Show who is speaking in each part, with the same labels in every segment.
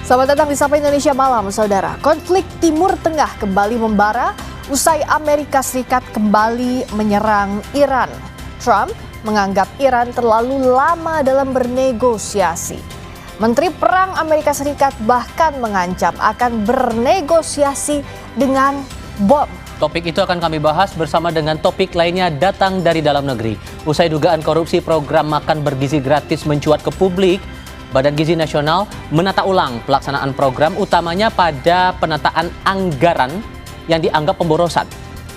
Speaker 1: Selamat datang di Sapa Indonesia Malam, saudara. Konflik Timur Tengah kembali membara usai Amerika Serikat kembali menyerang Iran. Trump menganggap Iran terlalu lama dalam bernegosiasi. Menteri Perang Amerika Serikat bahkan mengancam akan bernegosiasi dengan bom.
Speaker 2: Topik itu akan kami bahas bersama dengan topik lainnya datang dari dalam negeri. Usai dugaan korupsi program makan bergizi gratis mencuat ke publik, Badan Gizi Nasional menata ulang pelaksanaan program, utamanya pada penataan anggaran yang dianggap pemborosan.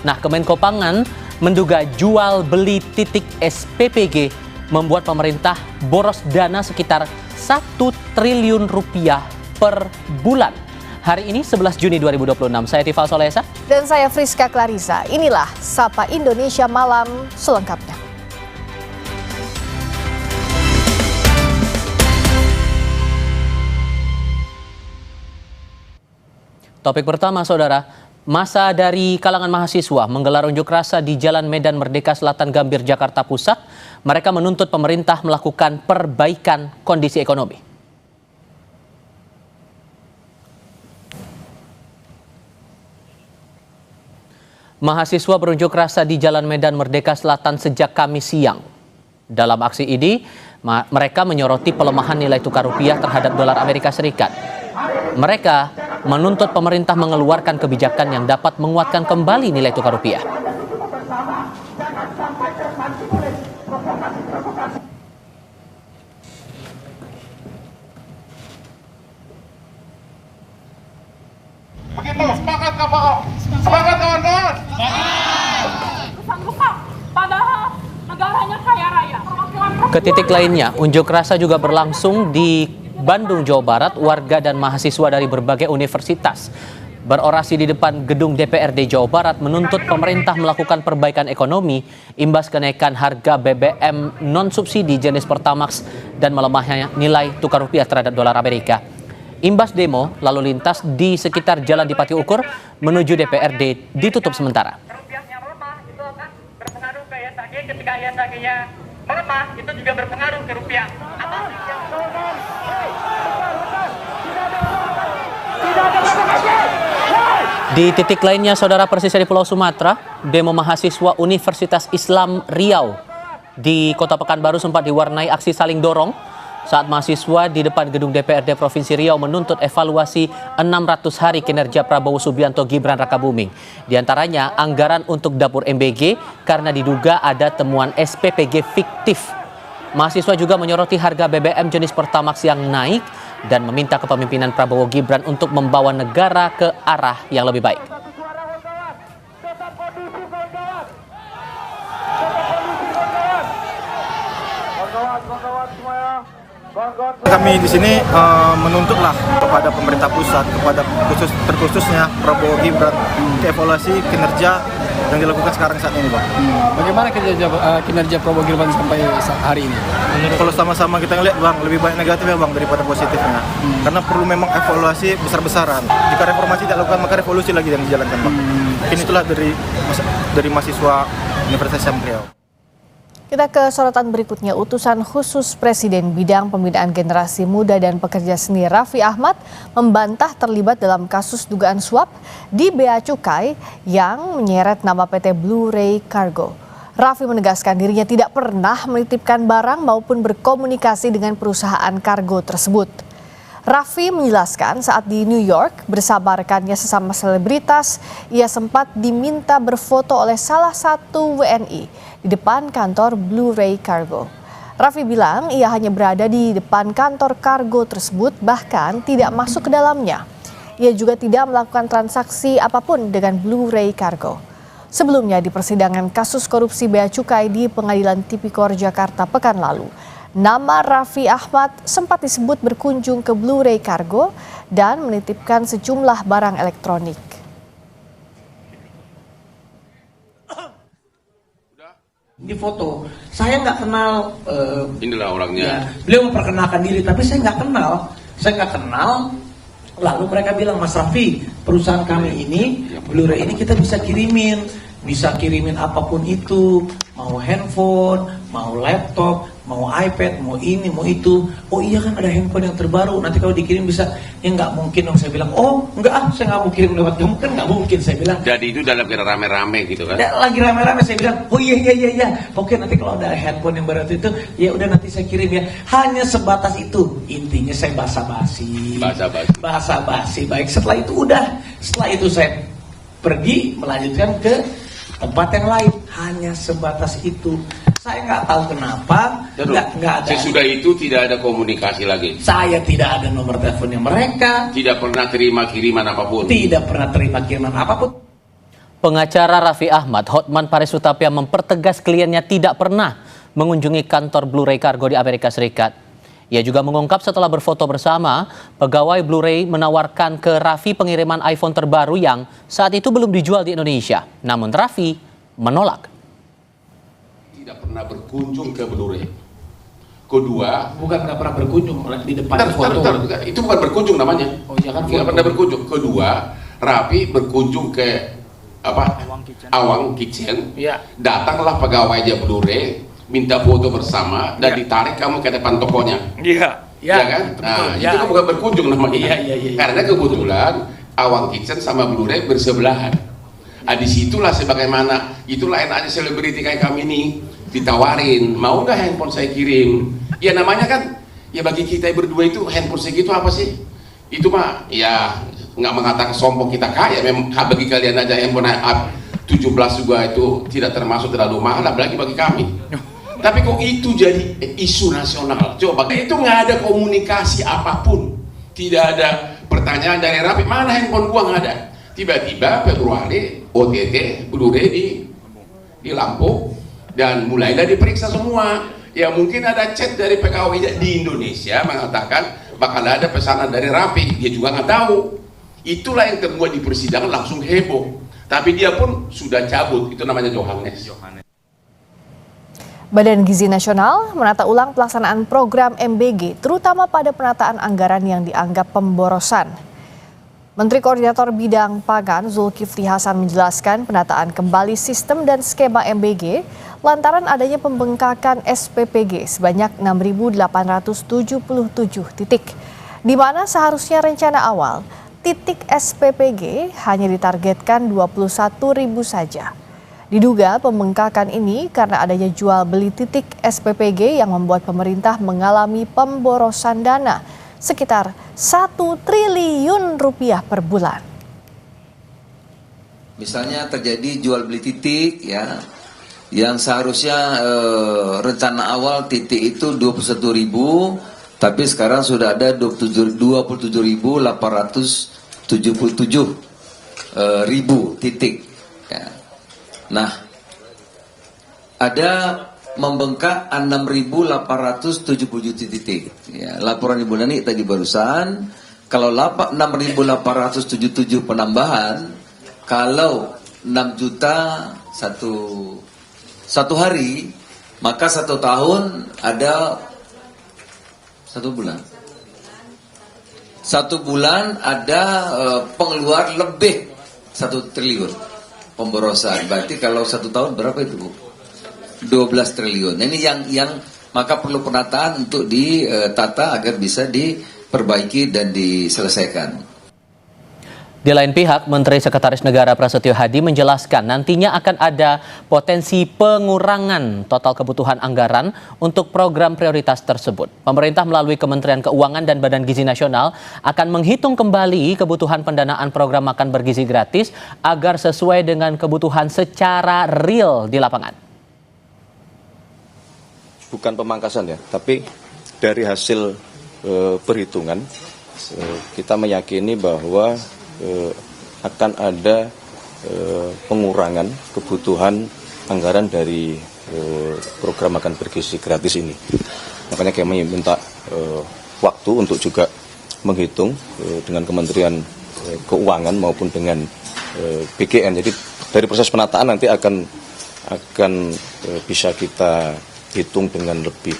Speaker 2: Nah, Kemenko Pangan menduga jual beli titik SPPG membuat pemerintah boros dana sekitar 1 triliun rupiah per bulan. Hari ini 11 Juni 2026, saya Tifal Solesa.
Speaker 1: Dan saya Friska Clarissa. Inilah Sapa Indonesia Malam selengkapnya.
Speaker 2: Topik pertama, saudara. Masa dari kalangan mahasiswa menggelar unjuk rasa di Jalan Medan Merdeka Selatan Gambir, Jakarta Pusat. Mereka menuntut pemerintah melakukan perbaikan kondisi ekonomi. Mahasiswa berunjuk rasa di Jalan Medan Merdeka Selatan sejak Kamis siang. Dalam aksi ini, mereka menyoroti pelemahan nilai tukar rupiah terhadap dolar Amerika Serikat. Mereka menuntut pemerintah mengeluarkan kebijakan yang dapat menguatkan kembali nilai tukar rupiah.
Speaker 3: Begitu, semangat kawan. Semangat kawan-kawan.
Speaker 4: Padahal negaranya kaya raya.
Speaker 2: Ke titik lainnya, unjuk rasa juga berlangsung di Bandung, Jawa Barat. Warga dan mahasiswa dari berbagai universitas berorasi di depan gedung DPRD Jawa Barat menuntut pemerintah melakukan perbaikan ekonomi imbas kenaikan harga BBM non-subsidi jenis Pertamax dan melemahnya nilai tukar rupiah terhadap dolar Amerika. Imbas demo, lalu lintas di sekitar Jalan Dipati Ukur menuju DPRD ditutup sementara.
Speaker 3: Rupiahnya melemah itu akan berpengaruh ke ISG. Ketika ISG-nya melemah, itu juga berpengaruh ke rupiah.
Speaker 2: Di titik lainnya, saudara, persis di Pulau Sumatera, demo mahasiswa Universitas Islam Riau di Kota Pekanbaru sempat diwarnai aksi saling dorong saat mahasiswa di depan gedung DPRD Provinsi Riau menuntut evaluasi 600 hari kinerja Prabowo Subianto Gibran Rakabuming. Di antaranya anggaran untuk dapur MBG karena diduga ada temuan SPPG fiktif. Mahasiswa juga menyoroti harga BBM jenis Pertamax yang naik dan meminta kepemimpinan Prabowo Gibran untuk membawa negara ke arah yang lebih baik.
Speaker 5: Kami di sini menuntutlah kepada pemerintah pusat, kepada terkhususnya Prabowo Gibran, evaluasi kinerja yang dilakukan sekarang saat ini, Bang.
Speaker 6: Bagaimana kinerja Prabowo Gibran sampai hari ini?
Speaker 5: Kalau sama-sama kita ngelihat, Bang, lebih banyak negatifnya, Bang, daripada positifnya. Karena perlu memang evaluasi besar-besaran. Jika reformasi tidak dilakukan, maka revolusi lagi yang dijalankan, Bang. Ini itulah dari mahasiswa Universitas Islam Riau.
Speaker 1: Kita ke sorotan berikutnya. Utusan khusus Presiden bidang pembinaan generasi muda dan pekerja seni Raffi Ahmad membantah terlibat dalam kasus dugaan suap di Bea Cukai yang menyeret nama PT Blue Ray Cargo. Raffi menegaskan dirinya tidak pernah menitipkan barang maupun berkomunikasi dengan perusahaan kargo tersebut. Raffi menjelaskan saat di New York bersama rekannya sesama selebritas, ia sempat diminta berfoto oleh salah satu WNI di depan kantor Blue Ray Cargo. Raffi bilang ia hanya berada di depan kantor kargo tersebut, bahkan tidak masuk ke dalamnya. Ia juga tidak melakukan transaksi apapun dengan Blue Ray Cargo. Sebelumnya di persidangan kasus korupsi Bea Cukai di Pengadilan Tipikor Jakarta pekan lalu, nama Raffi Ahmad sempat disebut berkunjung ke Blue Ray Cargo dan menitipkan sejumlah barang elektronik.
Speaker 7: Di foto, saya nggak kenal.
Speaker 8: Inilah orangnya.
Speaker 7: Ya, beliau memperkenalkan diri, tapi saya nggak kenal. Lalu mereka bilang, Mas Raffi, perusahaan kami ini, Blu-ray ini kita bisa kirimin apapun itu, mau handphone, mau laptop, mau iPad, mau ini, mau itu. Oh iya kan ada handphone yang terbaru, nanti kalau dikirim bisa. Ya nggak mungkin dong, saya bilang. Oh enggak, saya nggak mau kirim lewat kamu, kan nggak mungkin, saya bilang.
Speaker 8: Jadi itu dalam kira rame-rame gitu kan?
Speaker 7: Lagi rame-rame, saya bilang, oh iya. Oke, nanti kalau ada handphone yang baru itu, ya udah nanti saya kirim ya. Hanya sebatas itu. Intinya saya basa-basi. Baik, setelah itu udah. Setelah itu saya pergi melanjutkan ke tempat yang lain. Hanya sebatas itu. Saya nggak tahu kenapa, nggak ada.
Speaker 8: Sesudah itu tidak ada komunikasi lagi.
Speaker 7: Saya tidak ada nomor teleponnya mereka.
Speaker 8: Tidak pernah terima kiriman apapun.
Speaker 7: Tidak pernah terima kiriman apapun.
Speaker 2: Pengacara Raffi Ahmad, Hotman Paris Hutapea, mempertegas kliennya tidak pernah mengunjungi kantor Blu-ray Cargo di Amerika Serikat. Ia juga mengungkap setelah berfoto bersama, pegawai Blu-ray menawarkan ke Raffi pengiriman iPhone terbaru yang saat itu belum dijual di Indonesia. Namun Raffi menolak.
Speaker 8: Tidak pernah berkunjung ke Blu-ray. Kedua,
Speaker 7: Bukan nggak pernah berkunjung di depan foto.
Speaker 8: bentar. Itu bukan berkunjung namanya.
Speaker 7: Oh iya kan,
Speaker 8: Tidak
Speaker 7: foto.
Speaker 8: pernah berkunjung. Kedua, Raffi berkunjung ke Awang Kitchen.
Speaker 7: Iya.
Speaker 8: Datanglah pegawainya Blu-ray, minta foto bersama dan ditarik kamu ke depan tokonya.
Speaker 7: Iya.
Speaker 8: Ya kan? Nah, itu kan bukan berkunjung namanya.
Speaker 7: Iya.
Speaker 8: Karena kebetulan Awang Kitchen sama Blu-ray bersebelahan. Nah, disitulah sebagaimana itulah enaknya selebriti kayak kami ini ditawarin, mau nggak handphone saya kirim? Ya namanya kan, ya bagi kita berdua itu handphone segitu apa sih? Itu mah ya nggak mengatakan sombong kita kaya, memang bagi kalian aja handphone 17 juga itu tidak termasuk terlalu mahal, apalagi bagi kami. Tapi kok itu jadi isu nasional? Coba itu nggak ada komunikasi apapun, tidak ada pertanyaan dari Raffi, mana handphone gua, nggak ada. Tiba-tiba Februari OTT Blu-ray di Lampung dan mulailah diperiksa semua. Ya mungkin ada chat dari pegawai di Indonesia mengatakan bakal ada pesanan dari Raffi, dia juga nggak tahu. Itulah yang terbuat di persidangan langsung heboh. Tapi dia pun sudah cabut, itu namanya Johannes.
Speaker 1: Badan Gizi Nasional menata ulang pelaksanaan program MBG, terutama pada penataan anggaran yang dianggap pemborosan. Menteri Koordinator Bidang Pangan Zulkifli Hasan menjelaskan penataan kembali sistem dan skema MBG lantaran adanya pembengkakan SPPG sebanyak 6.877 titik, di mana seharusnya rencana awal titik SPPG hanya ditargetkan 21.000 saja. Diduga pembengkakan ini karena adanya jual beli titik SPPG yang membuat pemerintah mengalami pemborosan dana sekitar 1 triliun rupiah per bulan.
Speaker 9: Misalnya terjadi jual beli titik ya, yang seharusnya rencana awal titik itu 21.000, tapi sekarang sudah ada 27.877 titik. Ya. Nah, ada membengkak 6.877 titik. Ya, laporan Ibu Nani tadi barusan, kalau 6.877 penambahan, kalau 6 juta satu hari, maka 1 tahun ada 1 bulan. 1 bulan ada pengeluar lebih 1 triliun pemborosan. Berarti kalau 1 tahun berapa itu, Bu? 12 triliun. Nah, ini yang maka perlu penataan untuk ditata agar bisa diperbaiki dan diselesaikan.
Speaker 2: Di lain pihak, Menteri Sekretaris Negara Prasetyo Hadi menjelaskan nantinya akan ada potensi pengurangan total kebutuhan anggaran untuk program prioritas tersebut. Pemerintah melalui Kementerian Keuangan dan Badan Gizi Nasional akan menghitung kembali kebutuhan pendanaan program makan bergizi gratis agar sesuai dengan kebutuhan secara real di lapangan.
Speaker 10: Bukan pemangkasan ya, tapi dari hasil perhitungan kita meyakini bahwa akan ada pengurangan kebutuhan anggaran dari program makan bergizi gratis ini. Makanya kami minta waktu untuk juga menghitung dengan Kementerian Keuangan maupun dengan BGN. Jadi dari proses penataan nanti akan bisa kita hitung dengan lebih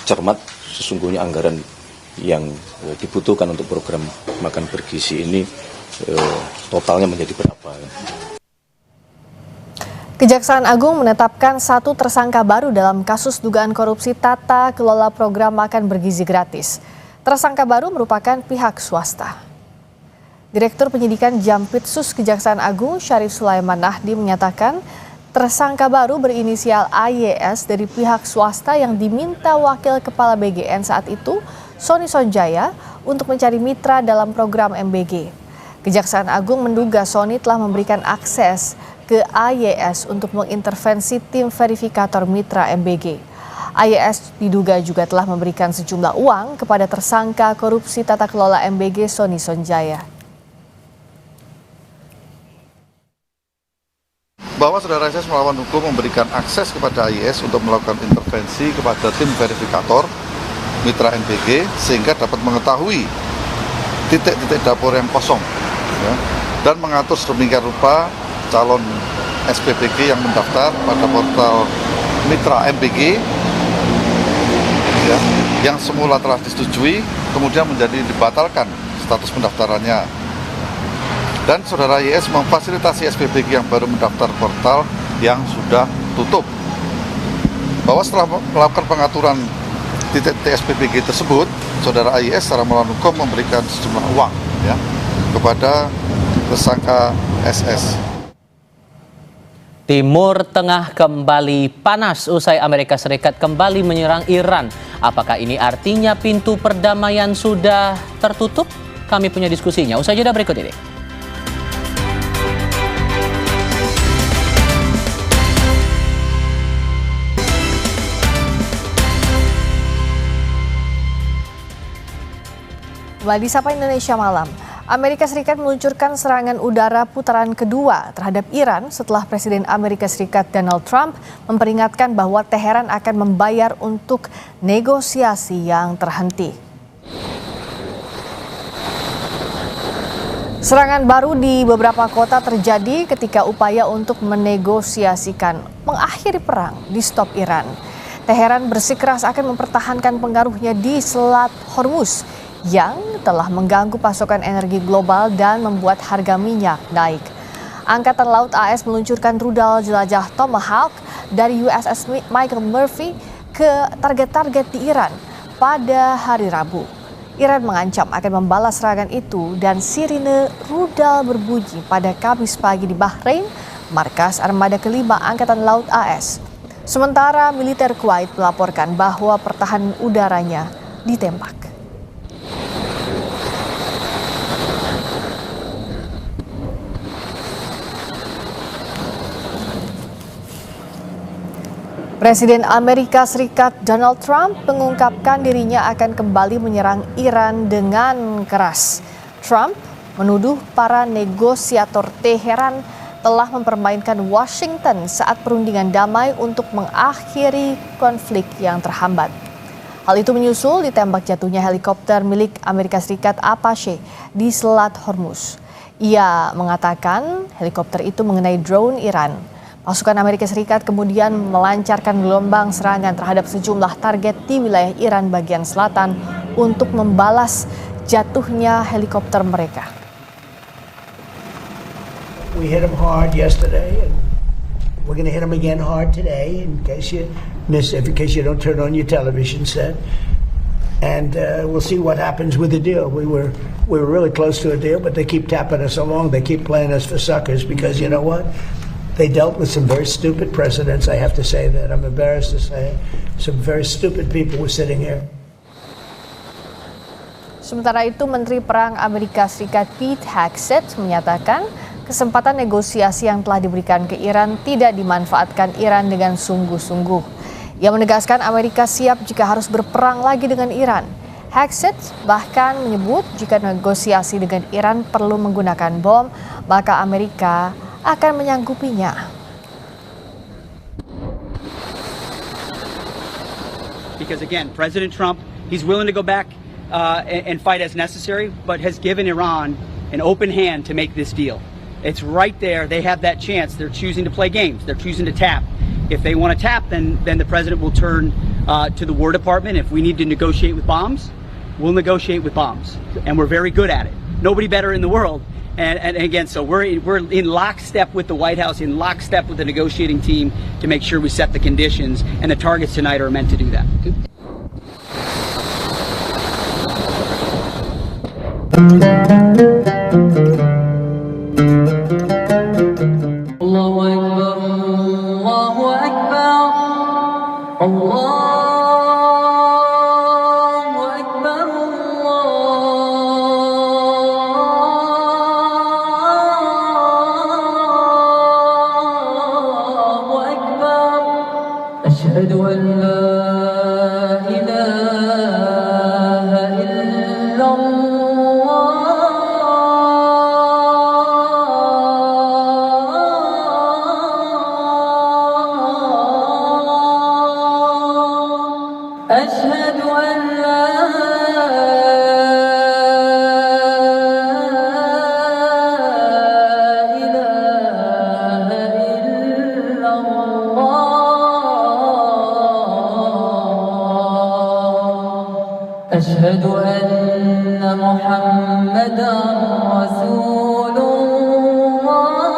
Speaker 10: cermat sesungguhnya anggaran yang dibutuhkan untuk program makan bergizi ini totalnya menjadi berapa.
Speaker 1: Kejaksaan Agung menetapkan 1 tersangka baru dalam kasus dugaan korupsi tata kelola program makan bergizi gratis. Tersangka baru merupakan pihak swasta. Direktur Penyidikan Jampitsus Kejaksaan Agung Syarif Sulaiman Nahdi menyatakan tersangka baru berinisial AYS dari pihak swasta yang diminta Wakil Kepala BGN saat itu, Sony Sonjaya, untuk mencari mitra dalam program MBG. Kejaksaan Agung menduga Sony telah memberikan akses ke AYS untuk mengintervensi tim verifikator mitra MBG. AYS diduga juga telah memberikan sejumlah uang kepada tersangka korupsi tata kelola MBG Sony Sonjaya.
Speaker 11: Bahwa saudara SS melawan hukum memberikan akses kepada AYS untuk melakukan intervensi kepada tim verifikator mitra MBG sehingga dapat mengetahui titik-titik dapur yang kosong, ya, dan mengatur sedemikian rupa calon SPBG yang mendaftar pada portal mitra MBG, ya, yang semula telah disetujui kemudian menjadi dibatalkan status pendaftarannya. Dan saudara YS memfasilitasi SPBG yang baru mendaftar portal yang sudah tutup. Bahwa setelah melakukan pengaturan titik-titik SPBG tersebut, saudara YS secara melawan hukum memberikan sejumlah uang, ya, kepada tersangka SS.
Speaker 2: Timur Tengah kembali panas usai Amerika Serikat kembali menyerang Iran. Apakah ini artinya pintu perdamaian sudah tertutup? Kami punya diskusinya usai jeda berikut ini.
Speaker 1: Di Sapa Indonesia Malam, Amerika Serikat meluncurkan serangan udara putaran kedua terhadap Iran setelah Presiden Amerika Serikat Donald Trump memperingatkan bahwa Teheran akan membayar untuk negosiasi yang terhenti. Serangan baru di beberapa kota terjadi ketika upaya untuk menegosiasikan mengakhiri perang di stop Iran. Teheran bersikeras akan mempertahankan pengaruhnya di Selat Hormuz yang telah mengganggu pasokan energi global dan membuat harga minyak naik. Angkatan Laut AS meluncurkan rudal jelajah Tomahawk dari USS Michael Murphy ke target-target di Iran pada hari Rabu. Iran mengancam akan membalas serangan itu dan sirine rudal berbunyi pada Kamis pagi di Bahrain, markas armada kelima Angkatan Laut AS. Sementara militer Kuwait melaporkan bahwa pertahanan udaranya ditembak. Presiden Amerika Serikat Donald Trump mengungkapkan dirinya akan kembali menyerang Iran dengan keras. Trump menuduh para negosiator Teheran telah mempermainkan Washington saat perundingan damai untuk mengakhiri konflik yang terhambat. Hal itu menyusul ditembak jatuhnya helikopter milik Amerika Serikat Apache di Selat Hormuz. Ia mengatakan helikopter itu mengenai drone Iran. Pasukan Amerika Serikat kemudian melancarkan gelombang serangan terhadap sejumlah target di wilayah Iran bagian selatan untuk membalas jatuhnya helikopter mereka.
Speaker 12: We hit them hard yesterday, and we're going to hit them again hard today. In case you don't turn on your television set, and we'll see what happens with the deal. We were really close to a deal, but they keep tapping us along. They keep playing us for suckers because you know what? They dealt with some very stupid presidents. I have to say that. I'm embarrassed to say some very stupid people were sitting here.
Speaker 1: Sementara itu, Menteri Perang Amerika Serikat Pete Hegseth menyatakan kesempatan negosiasi yang telah diberikan ke Iran tidak dimanfaatkan Iran dengan sungguh-sungguh. Ia menegaskan Amerika siap jika harus berperang lagi dengan Iran. Hegseth bahkan menyebut jika negosiasi dengan Iran perlu menggunakan bom, maka Amerika akan menyanggupinya.
Speaker 13: Because again, President Trump, he's willing to go back and fight as necessary, but has given Iran an open hand to make this deal. It's right there. They have that chance. They're choosing to play games. They're choosing to tap. If they want to tap, then the president will turn to the War Department. If we need to negotiate with bombs, we'll negotiate with bombs. And we're very good at it. Nobody better in the world And again, so we're in lockstep with the White House, in lockstep with the negotiating team to make sure we set the conditions, and the targets tonight are meant to do that.
Speaker 14: Allahu Akbar, Allahu Akbar, Allah. أشهد أن لا إله إلا الله أشهد أن لا أشهد أن محمدا رسول الله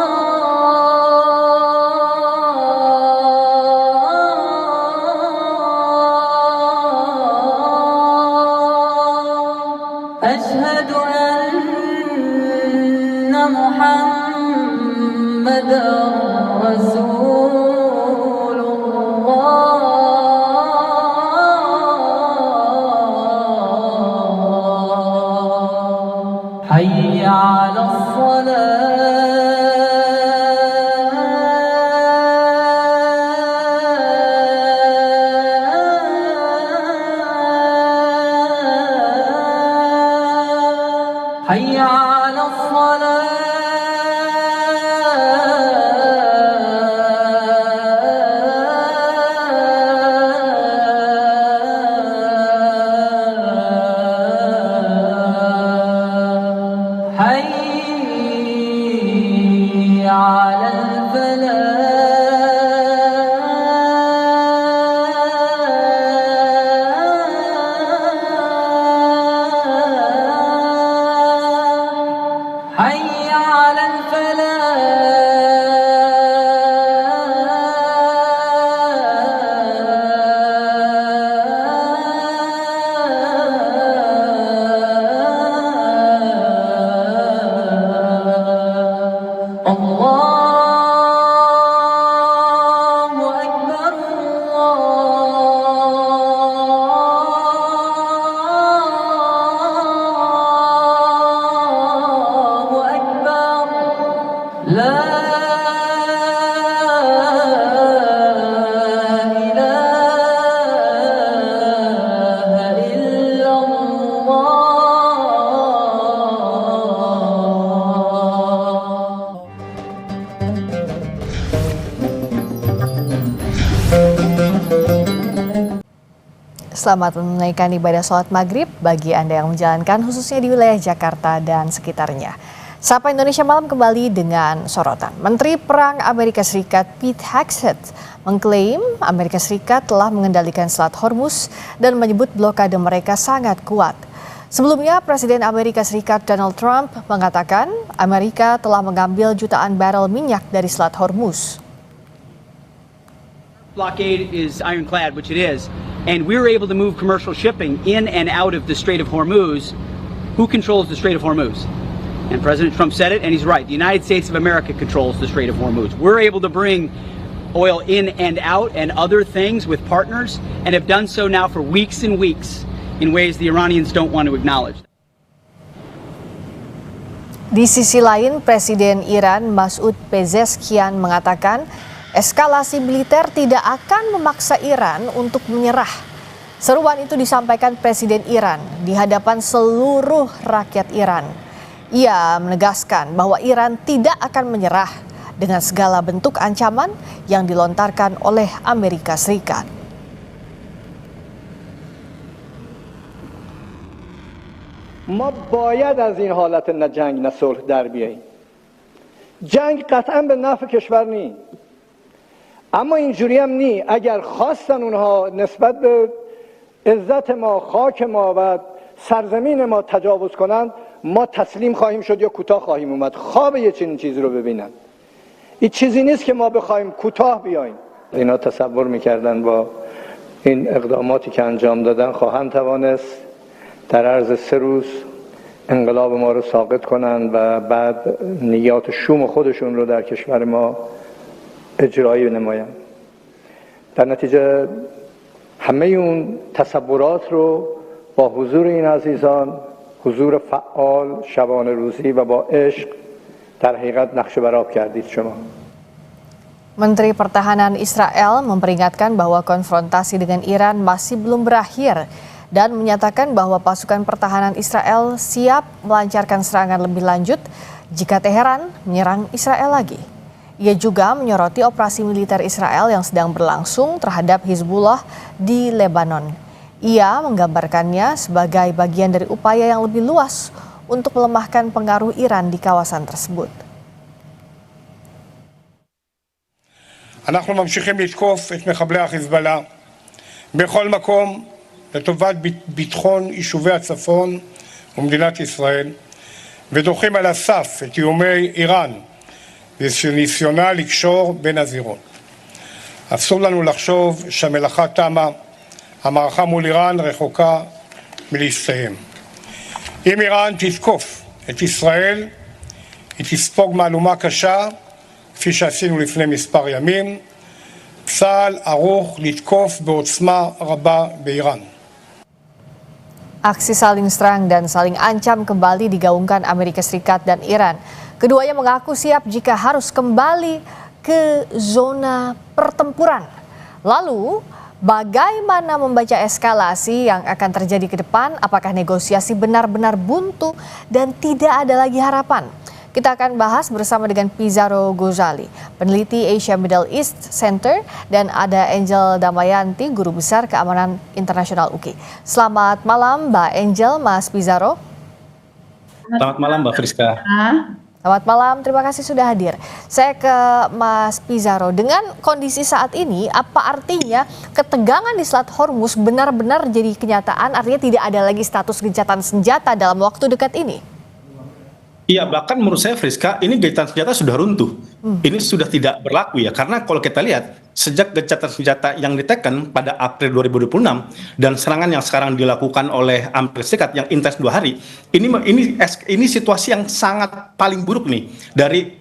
Speaker 14: أشهد أن محمدا رسول الله حي على الصلاة حي على الصلاة حي على الفلاح حي على الفلاح الله أكبر الله أكبر لا إله إلا الله
Speaker 1: Selamat menunaikan ibadah sholat maghrib bagi Anda yang menjalankan khususnya di wilayah Jakarta dan sekitarnya. Sapa Indonesia Malam kembali dengan sorotan. Menteri Perang Amerika Serikat Pete Hegseth mengklaim Amerika Serikat telah mengendalikan Selat Hormuz dan menyebut blokade mereka sangat kuat. Sebelumnya, Presiden Amerika Serikat Donald Trump mengatakan Amerika telah mengambil jutaan barel minyak dari Selat Hormuz.
Speaker 13: Blockade is ironclad, which it is, and we were able to move commercial shipping in and out of the Strait of Hormuz. Who controls the Strait of Hormuz? And President Trump said it, and he's right. The United States of America controls the Strait of Hormuz. We're able to bring oil in and out and other things with partners, and have done so now for weeks and weeks in ways the Iranians don't want to acknowledge.
Speaker 1: Di sisi lain, Presiden Iran Masoud Pezeshkian mengatakan eskalasi militer tidak akan memaksa Iran untuk menyerah. Seruan itu disampaikan Presiden Iran di hadapan seluruh rakyat Iran. Ia menegaskan bahwa Iran tidak akan menyerah dengan segala bentuk ancaman yang dilontarkan oleh Amerika Serikat.
Speaker 15: ما باید از این حالت نه جنگ نه صلح در بیاییم. جنگ قطعا به نفع کشور نی. اما اینجوری هم نی. اگر خواستن اونها نسبت به عزت ما، خاک ما و سرزمین ما تجاوز کنند، ما تسلیم خواهیم شد یا کوتاه خواهیم اومد. خواب یه چنین چیزی رو ببینن. این چیزی نیست که ما بخوایم کوتاه بیایم. اینا تصور میکردن با این اقداماتی که انجام دادن خواهند توانست در عرض 3 روز انقلاب ما رو ساقط کنن و بعد نیات شوم خودشون رو در کشور ما اجرایی نمایند. در نتیجه همه اون تصورات رو با حضور این عزیزان، حضور فعال شبانه روزی و با عشق در حقیقت نقشه برآب kardit شما.
Speaker 1: Menteri Pertahanan Israel memperingatkan bahwa konfrontasi dengan Iran masih belum berakhir dan menyatakan bahwa pasukan pertahanan Israel siap melancarkan serangan lebih lanjut jika Teheran menyerang Israel lagi. Ia juga menyoroti operasi militer Israel yang sedang berlangsung terhadap Hizbullah di Lebanon. Ia menggambarkannya sebagai bagian dari upaya yang lebih luas untuk melemahkan pengaruh Iran di kawasan tersebut.
Speaker 16: אנחנו ממשיכים לתקוף את מחבלי החיזבאללה בכל מקום לטובת ביטחון יישובי הצפון ומדינת ישראל, ודוחים על הסף את איומי איראן וניסיונה לקשור בין הזירות. אסור לנו לחשוב שהמלאכה תמה, המערכה מול איראן רחוקה מלהסתיים. אם איראן תתקוף את ישראל, היא תספוג מהלומה קשה, כפי שעשינו לפני מספר ימים. צה"ל ערוך לתקוף בעוצמה רבה באיראן.
Speaker 1: Aksi saling serang dan saling ancam kembali digaungkan Amerika Serikat dan Iran. Keduanya mengaku siap jika harus kembali ke zona pertempuran. Lalu, bagaimana membaca eskalasi yang akan terjadi ke depan? Apakah negosiasi benar-benar buntu dan tidak ada lagi harapan? Kita akan bahas bersama dengan Pizarro Ghazali, peneliti Asia Middle East Center, dan ada Angel Damayanti, Guru Besar Keamanan Internasional UKI. Selamat malam Mbak Angel, Mas Pizarro.
Speaker 17: Selamat malam Mbak Friska.
Speaker 1: Selamat malam, terima kasih sudah hadir. Saya ke Mas Pizarro, dengan kondisi saat ini, apa artinya ketegangan di Selat Hormuz benar-benar jadi kenyataan, artinya tidak ada lagi status gencatan senjata dalam waktu dekat ini?
Speaker 17: Iya, bahkan menurut saya Friska, ini gencatan senjata sudah runtuh. Ini sudah tidak berlaku ya, karena kalau kita lihat sejak gencatan senjata yang diteken pada April 2026 dan serangan yang sekarang dilakukan oleh Amerika Serikat yang intens 2 hari, ini situasi yang sangat paling buruk nih dari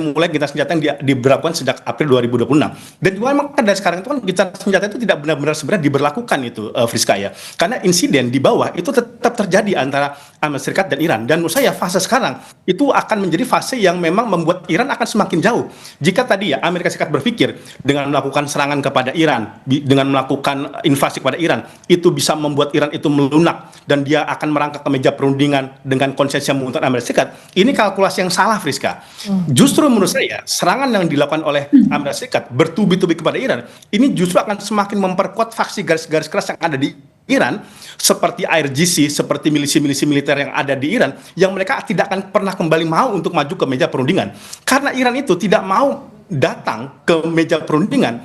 Speaker 17: mulai gencatan senjata yang diberlakukan sejak April 2026. Dan juga memang dari sekarang itu kan gencatan senjata itu tidak benar-benar sebenarnya diberlakukan itu Friska ya, karena insiden di bawah itu tetap terjadi antara Amerika Serikat dan Iran. Dan menurut saya fase sekarang itu akan menjadi fase yang memang membuat Iran akan semakin jauh. Jika tadi ya Amerika Serikat berpikir dengan melakukan serangan kepada Iran, dengan melakukan invasi kepada Iran, itu bisa membuat Iran itu melunak dan dia akan merangkak ke meja perundingan dengan konsensus yang menguntungkan Amerika Serikat. Ini kalkulasi yang salah, Friska. Justru menurut saya serangan yang dilakukan oleh Amerika Serikat bertubi-tubi kepada Iran, ini justru akan semakin memperkuat faksi garis-garis keras yang ada di Iran, seperti IRGC, seperti milisi-milisi militer yang ada di Iran, yang mereka tidak akan pernah kembali mau untuk maju ke meja perundingan. Karena Iran itu tidak mau datang ke meja perundingan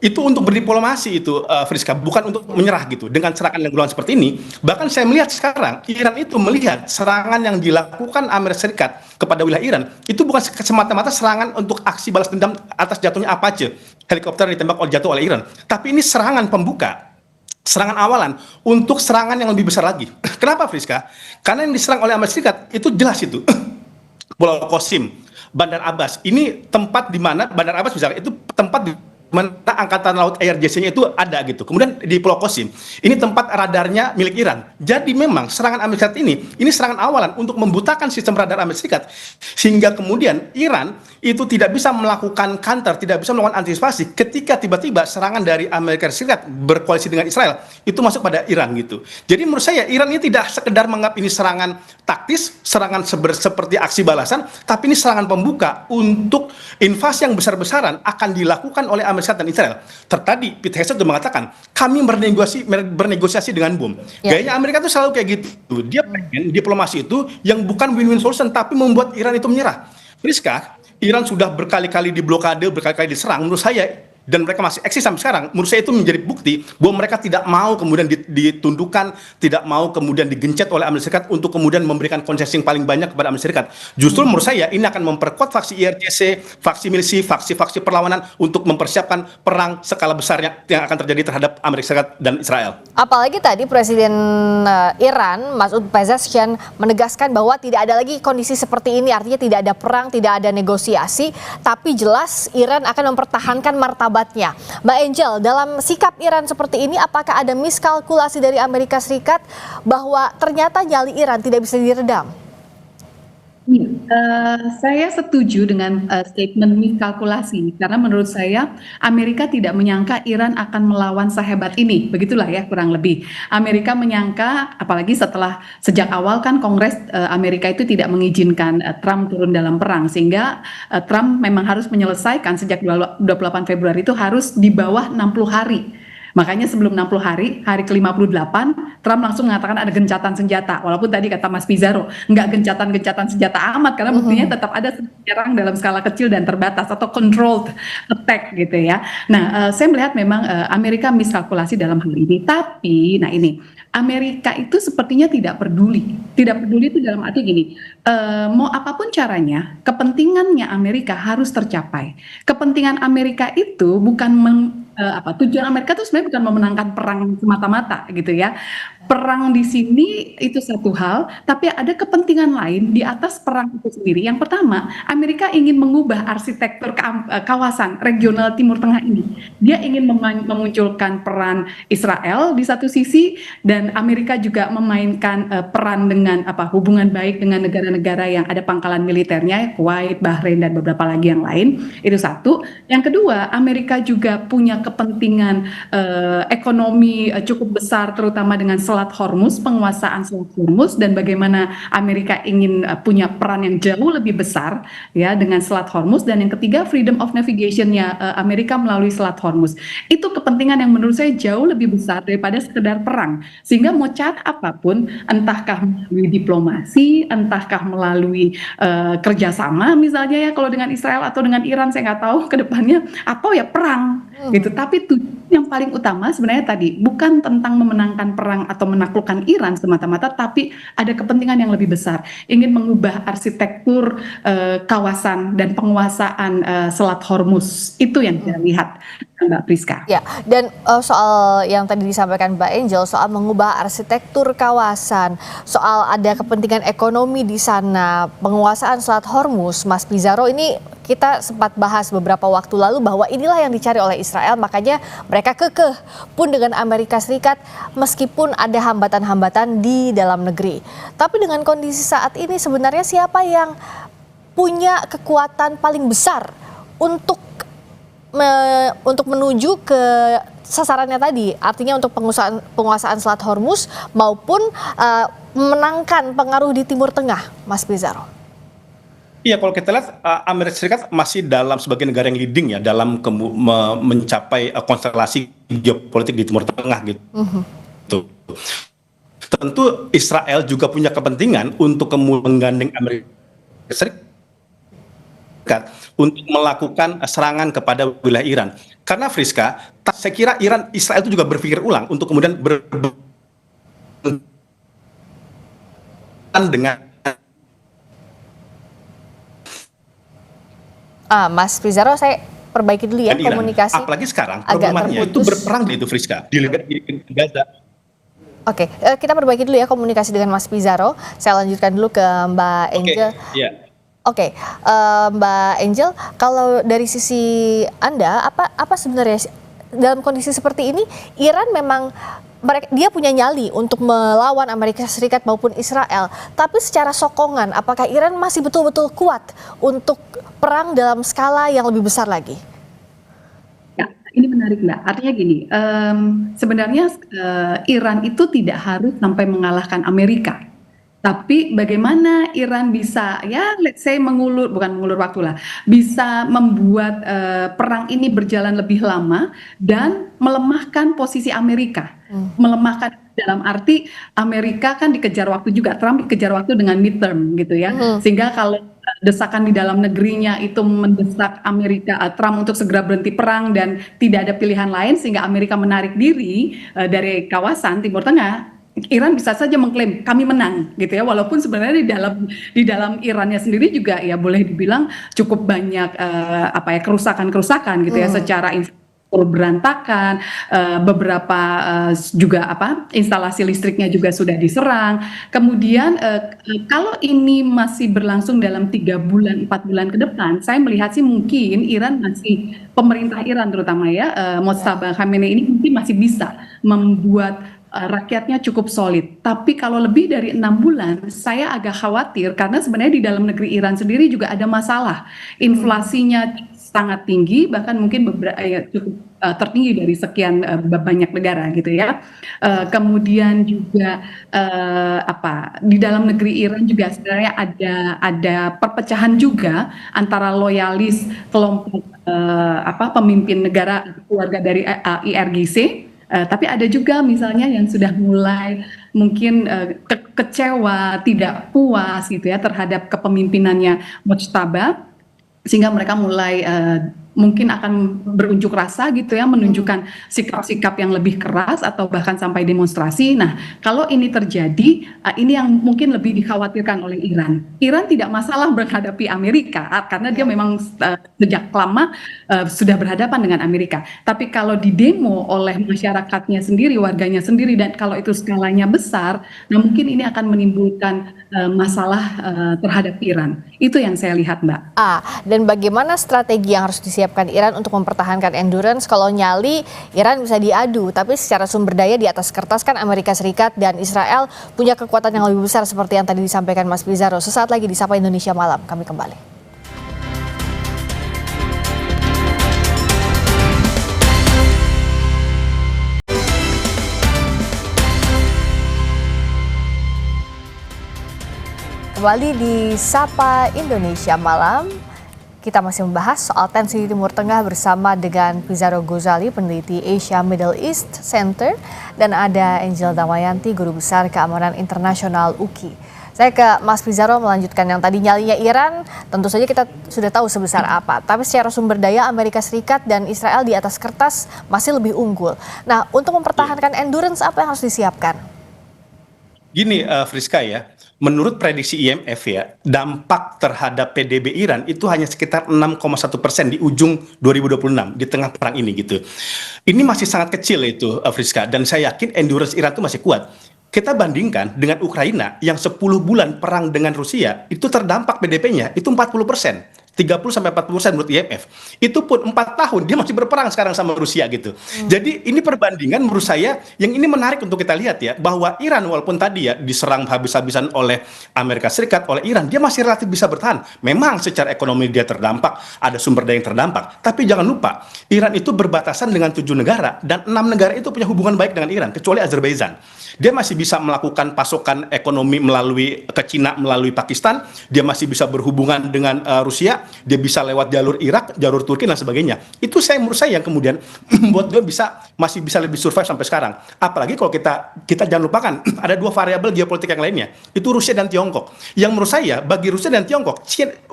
Speaker 17: itu untuk berdiplomasi itu Friska, bukan untuk menyerah gitu dengan serangan yang berulang seperti ini. Bahkan saya melihat sekarang Iran itu melihat serangan yang dilakukan Amerika Serikat kepada wilayah Iran itu bukan semata-mata serangan untuk aksi balas dendam atas jatuhnya Apache, helikopter yang ditembak jatuh oleh Iran, tapi ini serangan pembuka, serangan awalan untuk serangan yang lebih besar lagi. Kenapa Friska? Karena yang diserang oleh Amerika Serikat itu jelas itu Pulau Qasim, Bandar Abbas. Ini tempat di mana Bandar Abbas misalnya itu tempat di mana angkatan laut IRGC-nya itu ada gitu. Kemudian di Pulau Qasim, ini tempat radarnya milik Iran. Jadi memang serangan Amerika Serikat ini serangan awalan untuk membutakan sistem radar Amerika Serikat, sehingga kemudian Iran itu tidak bisa melakukan counter, tidak bisa melakukan antisipasi ketika tiba-tiba serangan dari Amerika Serikat berkoalisi dengan Israel itu masuk pada Iran gitu. Jadi menurut saya Iran ini tidak sekedar menganggap ini serangan taktis, serangan seperti aksi balasan, tapi ini serangan pembuka untuk invasi yang besar-besaran akan dilakukan oleh Amerika Serikat dan Israel. Tadi Pete Hegseth itu mengatakan kami bernegosiasi dengan bom. Gayanya Amerika itu selalu kayak gitu. Dia pengen diplomasi itu yang bukan win-win solution tapi membuat Iran itu menyerah. Friska, Iran sudah berkali-kali diblokade, berkali-kali diserang. Menurut saya dan mereka masih eksis sampai sekarang, menurut saya itu menjadi bukti bahwa mereka tidak mau kemudian ditundukkan, tidak mau kemudian digencet oleh Amerika Serikat untuk kemudian memberikan konsesi yang paling banyak kepada Amerika Serikat. Justru menurut saya ini akan memperkuat faksi IRGC, faksi milisi, faksi-faksi perlawanan untuk mempersiapkan perang skala besar yang akan terjadi terhadap Amerika Serikat dan Israel.
Speaker 1: Apalagi tadi Presiden Iran, Masoud Pezeshkian, menegaskan bahwa tidak ada lagi kondisi seperti ini, artinya tidak ada perang, tidak ada negosiasi, tapi jelas Iran akan mempertahankan martabatnya. Mbak Angel, dalam sikap Iran seperti ini, apakah ada miskalkulasi dari Amerika Serikat bahwa ternyata nyali Iran tidak bisa diredam?
Speaker 18: Saya setuju dengan statement miskalkulasi, karena menurut saya Amerika tidak menyangka Iran akan melawan sehebat ini, begitulah ya kurang lebih. Amerika menyangka, apalagi sejak awal kan Kongres Amerika itu tidak mengizinkan Trump turun dalam perang, sehingga Trump memang harus menyelesaikan sejak 28 Februari itu harus di bawah 60 hari. Makanya sebelum 60 hari ke-58, Trump langsung mengatakan ada gencatan senjata. Walaupun tadi kata Mas Pizarro, nggak gencatan-gencatan senjata amat, karena buktinya tetap ada serang dalam skala kecil dan terbatas, atau controlled attack gitu ya. Nah, saya melihat memang Amerika miskalkulasi dalam hal ini. Tapi, nah ini, Amerika itu sepertinya tidak peduli. Tidak peduli itu dalam arti gini, mau apapun caranya, kepentingannya Amerika harus tercapai. Kepentingan Amerika itu bukan tujuan Amerika itu sebenarnya bukan memenangkan perang semata-mata gitu ya. Perang di sini itu satu hal, tapi ada kepentingan lain di atas perang itu sendiri. Yang pertama, Amerika ingin mengubah arsitektur kawasan regional Timur Tengah ini. Dia ingin memunculkan peran Israel di satu sisi, dan Amerika juga memainkan peran dengan hubungan baik dengan negara-negara yang ada pangkalan militernya, Kuwait, Bahrain, dan beberapa lagi yang lain. Itu satu. Yang kedua, Amerika juga punya kepentingan ekonomi cukup besar, terutama dengan Selat Hormuz, penguasaan Selat Hormuz, dan bagaimana Amerika ingin punya peran yang jauh lebih besar ya dengan Selat Hormuz. Dan yang ketiga, freedom of navigation-nya Amerika melalui Selat Hormuz. Itu kepentingan yang menurut saya jauh lebih besar daripada sekedar perang. Sehingga mau cara apapun, entahkah melalui diplomasi, entahkah melalui kerjasama misalnya ya, kalau dengan Israel atau dengan Iran saya nggak tahu ke depannya, atau ya perang gitu. Tapi tujuan yang paling utama sebenarnya tadi bukan tentang memenangkan perang atau menaklukkan Iran semata-mata, tapi ada kepentingan yang lebih besar, ingin mengubah arsitektur kawasan dan penguasaan Selat Hormuz. Itu yang kita lihat, Mbak Priska.
Speaker 1: Ya, dan soal yang tadi disampaikan Mbak Angel soal mengubah arsitektur kawasan, soal ada kepentingan ekonomi di sana, penguasaan Selat Hormuz, Mas Pizarro, ini kita sempat bahas beberapa waktu lalu bahwa inilah yang dicari oleh Israel, makanya mereka kekeh pun dengan Amerika Serikat meskipun ada hambatan-hambatan di dalam negeri. Tapi dengan kondisi saat ini sebenarnya siapa yang punya kekuatan paling besar untuk menuju ke sasarannya tadi, artinya untuk penguasaan Selat Hormuz maupun memenangkan pengaruh di Timur Tengah, Mas Pizarro?
Speaker 17: Iya, kalau kita lihat Amerika Serikat masih dalam sebagai negara yang leading ya dalam mencapai konstelasi geopolitik di Timur Tengah gitu. Tentu Israel juga punya kepentingan untuk menggandeng Amerika Serikat untuk melakukan serangan kepada wilayah Iran. Karena Friska, saya kira Israel itu juga berpikir ulang untuk kemudian dengan
Speaker 1: Mas Pizarro, saya perbaiki dulu ya komunikasi.
Speaker 17: Apalagi sekarang problemnya itu berperang itu Friska di Gaza.
Speaker 1: Oke, kita perbaiki dulu ya komunikasi dengan Mas Pizarro. Saya lanjutkan dulu ke Mbak Angel. Oke, Mbak Angel, kalau dari sisi Anda, apa sebenarnya dalam kondisi seperti ini Iran memang dia punya nyali untuk melawan Amerika Serikat maupun Israel, tapi secara sokongan, apakah Iran masih betul-betul kuat untuk perang dalam skala yang lebih besar lagi?
Speaker 18: Ya, ini menarik Mbak. Artinya gini, sebenarnya Iran itu tidak harus sampai mengalahkan Amerika. Tapi bagaimana Iran bisa, ya let's say bukan mengulur waktu lah, bisa membuat perang ini berjalan lebih lama dan melemahkan posisi Amerika. Melemahkan dalam arti Amerika kan dikejar waktu juga, Trump dikejar waktu dengan midterm gitu ya. Sehingga kalau desakan di dalam negerinya itu mendesak Trump untuk segera berhenti perang dan tidak ada pilihan lain sehingga Amerika menarik diri dari kawasan Timur Tengah, Iran bisa saja mengklaim kami menang gitu ya, walaupun sebenarnya di dalam Irannya sendiri juga ya boleh dibilang cukup banyak kerusakan gitu ya, secara berantakan, beberapa juga instalasi listriknya juga sudah diserang. Kemudian kalau ini masih berlangsung dalam 3 bulan 4 bulan ke depan, saya melihat sih mungkin pemerintah Iran terutama ya, Mojtaba Khamenei ini mungkin masih bisa membuat rakyatnya cukup solid. Tapi kalau lebih dari 6 bulan, saya agak khawatir karena sebenarnya di dalam negeri Iran sendiri juga ada masalah. Inflasinya sangat tinggi, bahkan mungkin cukup tertinggi dari sekian banyak negara gitu ya. Kemudian juga di dalam negeri Iran juga sebenarnya ada perpecahan juga antara loyalis kelompok pemimpin negara keluarga dari IRGC. Tapi ada juga misalnya yang sudah mulai mungkin kecewa, tidak puas gitu ya terhadap kepemimpinannya Mojtaba, sehingga mereka mulai mungkin akan berunjuk rasa gitu ya, menunjukkan sikap-sikap yang lebih keras atau bahkan sampai demonstrasi. Nah, kalau ini terjadi, ini yang mungkin lebih dikhawatirkan oleh Iran. Iran tidak masalah menghadapi Amerika karena dia memang sejak lama sudah berhadapan dengan Amerika. Tapi kalau didemo oleh masyarakatnya sendiri, warganya sendiri, dan kalau itu skalanya besar, nah mungkin ini akan menimbulkan masalah terhadap Iran. Itu yang saya lihat, Mbak.
Speaker 1: Dan bagaimana strategi yang harus disiapkan Iran untuk mempertahankan endurance? Kalau nyali, Iran bisa diadu, tapi secara sumber daya di atas kertas kan Amerika Serikat dan Israel punya kekuatan yang lebih besar seperti yang tadi disampaikan Mas Pizarro. Sesaat lagi di Sapa Indonesia Malam, kami kembali. Kembali di Sapa Indonesia Malam, kita masih membahas soal tensi di Timur Tengah bersama dengan Pizarro Ghazali, peneliti Asia Middle East Center, dan ada Angel Damayanti, Guru Besar Keamanan Internasional UKI. Saya ke Mas Pizarro melanjutkan yang tadi, nyalinya Iran, tentu saja kita sudah tahu sebesar apa. Tapi secara sumber daya Amerika Serikat dan Israel di atas kertas masih lebih unggul. Nah, untuk mempertahankan endurance apa yang harus disiapkan?
Speaker 17: Gini, Friska ya, menurut prediksi IMF ya, dampak terhadap PDB Iran itu hanya sekitar 6,1% di ujung 2026, di tengah perang ini gitu. Ini masih sangat kecil itu, Friska, dan saya yakin endurance Iran itu masih kuat. Kita bandingkan dengan Ukraina yang 10 bulan perang dengan Rusia, itu terdampak PDB-nya itu 40%. 30-40% menurut IMF. Itu pun 4 tahun dia masih berperang sekarang sama Rusia gitu. Jadi ini perbandingan menurut saya yang ini menarik untuk kita lihat ya, bahwa Iran walaupun tadi ya diserang habis-habisan oleh Amerika Serikat, oleh Iran, dia masih relatif bisa bertahan. Memang secara ekonomi dia terdampak, ada sumber daya yang terdampak. Tapi jangan lupa, Iran itu berbatasan dengan 7 negara dan 6 negara itu punya hubungan baik dengan Iran kecuali Azerbaijan. Dia masih bisa melakukan pasokan ekonomi ke Cina melalui Pakistan, dia masih bisa berhubungan dengan Rusia, dia bisa lewat jalur Irak, jalur Turki dan sebagainya. Itu menurut saya yang kemudian membuat dia masih bisa lebih survive sampai sekarang. Apalagi kalau kita jangan lupakan ada 2 variabel geopolitik yang lainnya, itu Rusia dan Tiongkok. Yang menurut saya bagi Rusia dan Tiongkok,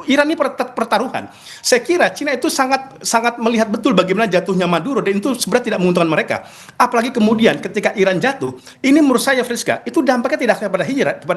Speaker 17: Iran ini pertaruhan. Saya kira Cina itu sangat melihat betul bagaimana jatuhnya Maduro dan itu sebenarnya tidak menguntungkan mereka. Apalagi kemudian ketika Iran jatuh, ini menurut saya Friska, itu dampaknya tidak kepada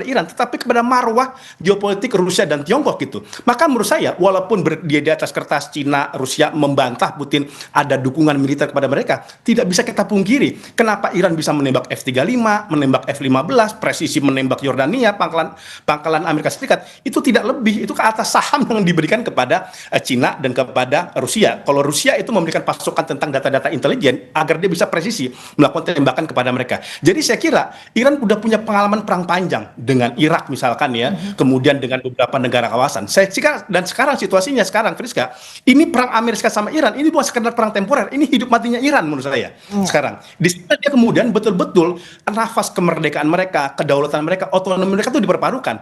Speaker 17: Iran, tetapi kepada marwah geopolitik Rusia dan Tiongkok gitu. Maka menurut saya, walaupun dia di atas kertas Cina, Rusia membantah Putin ada dukungan militer kepada mereka, tidak bisa kita pungkiri kenapa Iran bisa menembak F-35, menembak F-15, presisi menembak Yordania, pangkalan Amerika Serikat, itu tidak lebih, itu ke atas saham yang diberikan kepada Cina dan kepada Rusia. Kalau Rusia itu memberikan pasokan tentang data-data intelijen agar dia bisa presisi melakukan tembakan kepada mereka. Jadi saya kira Iran sudah punya pengalaman perang panjang dengan Irak misalkan ya, kemudian dengan beberapa negara kawasan. Saya kira dan sekarang situasinya Friska, ini perang Amerika sama Iran ini bukan sekedar perang temporer, ini hidup matinya Iran menurut saya. Sekarang di sana dia kemudian betul-betul nafas kemerdekaan mereka, kedaulatan mereka, otonomi mereka itu dipertaruhkan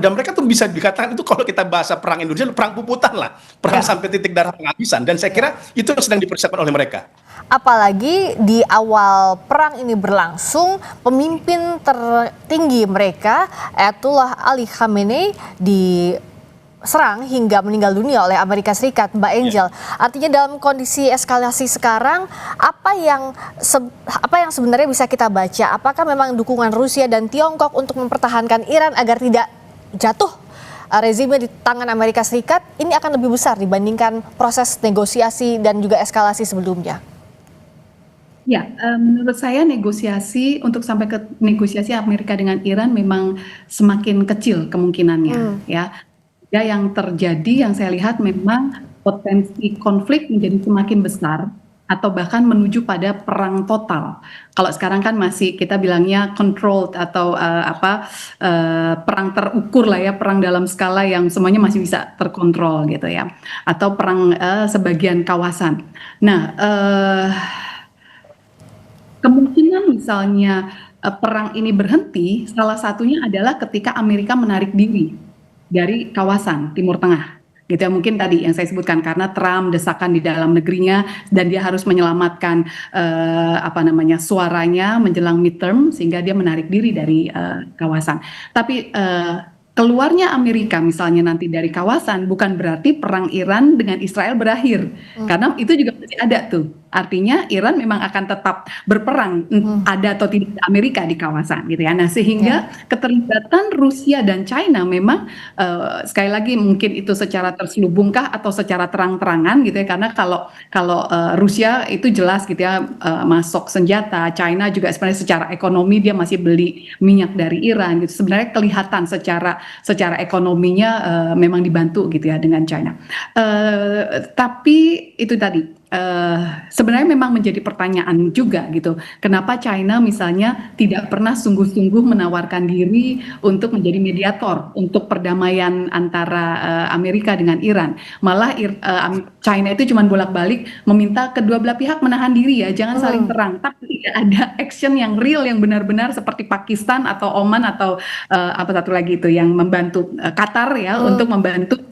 Speaker 17: dan mereka tuh bisa dikatakan itu kalau kita bahasa perang Indonesia perang puputan lah, perang sampai titik darah penghabisan, dan saya kira itu yang sedang dipersiapkan oleh mereka.
Speaker 1: Apalagi di awal perang ini berlangsung, pemimpin tertinggi mereka, Ayatollah Ali Khamenei, diserang hingga meninggal dunia oleh Amerika Serikat, Mbak Angel. Artinya dalam kondisi eskalasi sekarang, apa yang sebenarnya bisa kita baca? Apakah memang dukungan Rusia dan Tiongkok untuk mempertahankan Iran agar tidak jatuh rezimnya di tangan Amerika Serikat ini akan lebih besar dibandingkan proses negosiasi dan juga eskalasi sebelumnya?
Speaker 18: Ya, menurut saya negosiasi untuk sampai ke negosiasi Amerika dengan Iran memang semakin kecil kemungkinannya, ya. Ya, yang terjadi yang saya lihat memang potensi konflik menjadi semakin besar atau bahkan menuju pada perang total. Kalau sekarang kan masih kita bilangnya controlled atau perang terukur lah ya, perang dalam skala yang semuanya masih bisa terkontrol gitu ya, atau perang sebagian kawasan. Nah, kemungkinan misalnya perang ini berhenti, salah satunya adalah ketika Amerika menarik diri dari kawasan Timur Tengah. Gitu ya, mungkin tadi yang saya sebutkan karena Trump desakan di dalam negerinya dan dia harus menyelamatkan suaranya menjelang midterm sehingga dia menarik diri dari kawasan. Tapi keluarnya Amerika misalnya nanti dari kawasan bukan berarti perang Iran dengan Israel berakhir. Karena itu juga masih ada tuh. Artinya Iran memang akan tetap berperang ada atau tidak Amerika di kawasan gitu ya. Nah, sehingga keterlibatan Rusia dan China memang sekali lagi mungkin itu secara terselubungkah atau secara terang-terangan gitu ya. Karena kalau Rusia itu jelas gitu ya masuk senjata, China juga sebenarnya secara ekonomi dia masih beli minyak dari Iran gitu. Sebenarnya kelihatan secara ekonominya memang dibantu gitu ya dengan China. Tapi itu tadi sebenarnya memang menjadi pertanyaan juga gitu. Kenapa China misalnya tidak pernah sungguh-sungguh menawarkan diri untuk menjadi mediator untuk perdamaian antara Amerika dengan Iran. Malah China itu cuma bolak-balik meminta kedua belah pihak menahan diri ya, jangan saling terang. Tapi tidak ada action yang real yang benar-benar seperti Pakistan atau Oman atau apa satu lagi itu yang membantu Qatar ya untuk membantu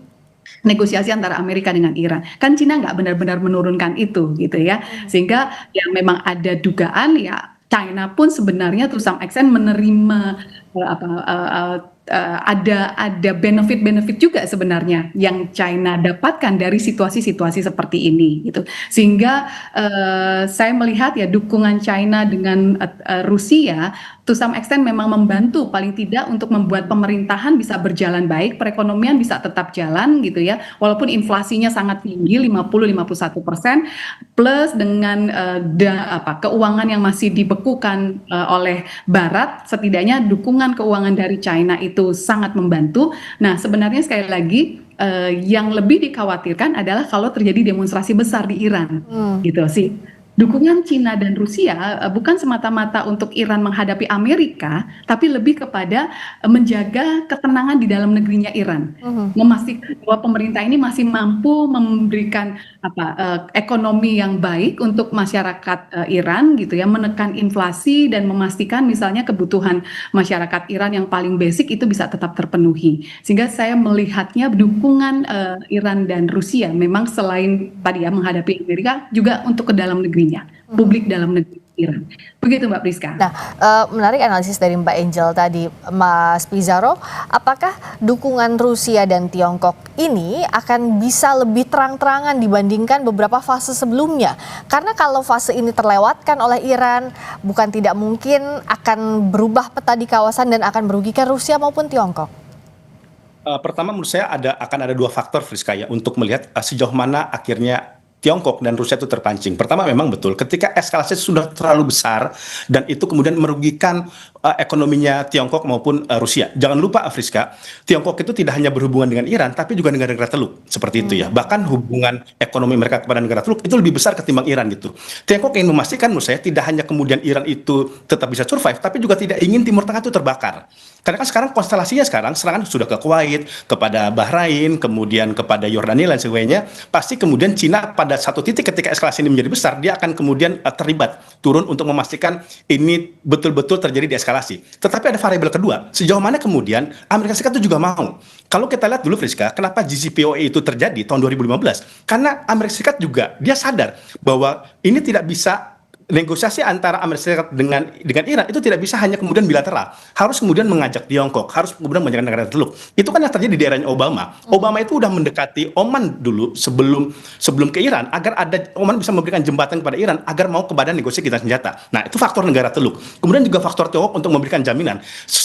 Speaker 18: negosiasi antara Amerika dengan Iran. Kan Cina nggak benar-benar menurunkan itu gitu ya. Sehingga yang memang ada dugaan ya China pun sebenarnya to some extent menerima ada benefit juga sebenarnya yang China dapatkan dari situasi-situasi seperti ini gitu. Sehingga saya melihat ya dukungan China dengan Rusia to some extent memang membantu paling tidak untuk membuat pemerintahan bisa berjalan baik, perekonomian bisa tetap jalan gitu ya. Walaupun inflasinya sangat tinggi 50-51% plus dengan keuangan yang masih dibekukan oleh Barat, setidaknya dukungan keuangan dari China itu sangat membantu. Nah, sebenarnya sekali lagi yang lebih dikhawatirkan adalah kalau terjadi demonstrasi besar di Iran gitu sih. Dukungan Cina dan Rusia bukan semata-mata untuk Iran menghadapi Amerika, tapi lebih kepada menjaga ketenangan di dalam negerinya Iran, memastikan bahwa pemerintah ini masih mampu memberikan ekonomi yang baik untuk masyarakat Iran, gitu ya, menekan inflasi dan memastikan misalnya kebutuhan masyarakat Iran yang paling basic itu bisa tetap terpenuhi. Sehingga saya melihatnya dukungan Iran dan Rusia memang selain tadi ya menghadapi Amerika juga untuk ke dalam negerinya. Publik dalam negeri Iran. Begitu Mbak Priska.
Speaker 1: Nah, menarik analisis dari Mbak Angel tadi, Mas Pizarro. Apakah dukungan Rusia dan Tiongkok ini akan bisa lebih terang-terangan dibandingkan beberapa fase sebelumnya? Karena kalau fase ini terlewatkan oleh Iran, bukan tidak mungkin akan berubah peta di kawasan dan akan merugikan Rusia maupun Tiongkok.
Speaker 17: Pertama menurut saya akan ada dua faktor Friska ya untuk melihat sejauh mana akhirnya Tiongkok dan Rusia itu terpancing. Pertama memang betul ketika eskalasi sudah terlalu besar dan itu kemudian merugikan ekonominya Tiongkok maupun Rusia. Jangan lupa Friska, Tiongkok itu tidak hanya berhubungan dengan Iran tapi juga dengan negara Teluk seperti itu ya. Bahkan hubungan ekonomi mereka kepada negara Teluk itu lebih besar ketimbang Iran gitu. Tiongkok ingin memastikan menurut saya tidak hanya kemudian Iran itu tetap bisa survive tapi juga tidak ingin Timur Tengah itu terbakar. Karena kan sekarang konstelasinya serangan sudah ke Kuwait, kepada Bahrain, kemudian kepada Yordania dan sebagainya. Pasti kemudian Cina pada satu titik ketika eskalasi ini menjadi besar, dia akan kemudian terlibat, turun untuk memastikan ini betul-betul terjadi di eskalasi. Tetapi ada variabel kedua, sejauh mana kemudian Amerika Serikat itu juga mau. Kalau kita lihat dulu Friska, kenapa JCPOA itu terjadi tahun 2015? Karena Amerika Serikat juga, dia sadar bahwa ini tidak bisa negosiasi antara Amerika Serikat dengan Iran itu tidak bisa hanya kemudian bilateral, harus kemudian mengajak Tiongkok, harus kemudian mengajak negara Teluk. Itu kan yang terjadi di eranya Obama. Obama itu udah mendekati Oman dulu sebelum ke Iran agar ada Oman bisa memberikan jembatan kepada Iran agar mau ke badan negosiasi gencatan senjata. Nah, itu faktor negara Teluk. Kemudian juga faktor Tiongkok untuk memberikan jaminan.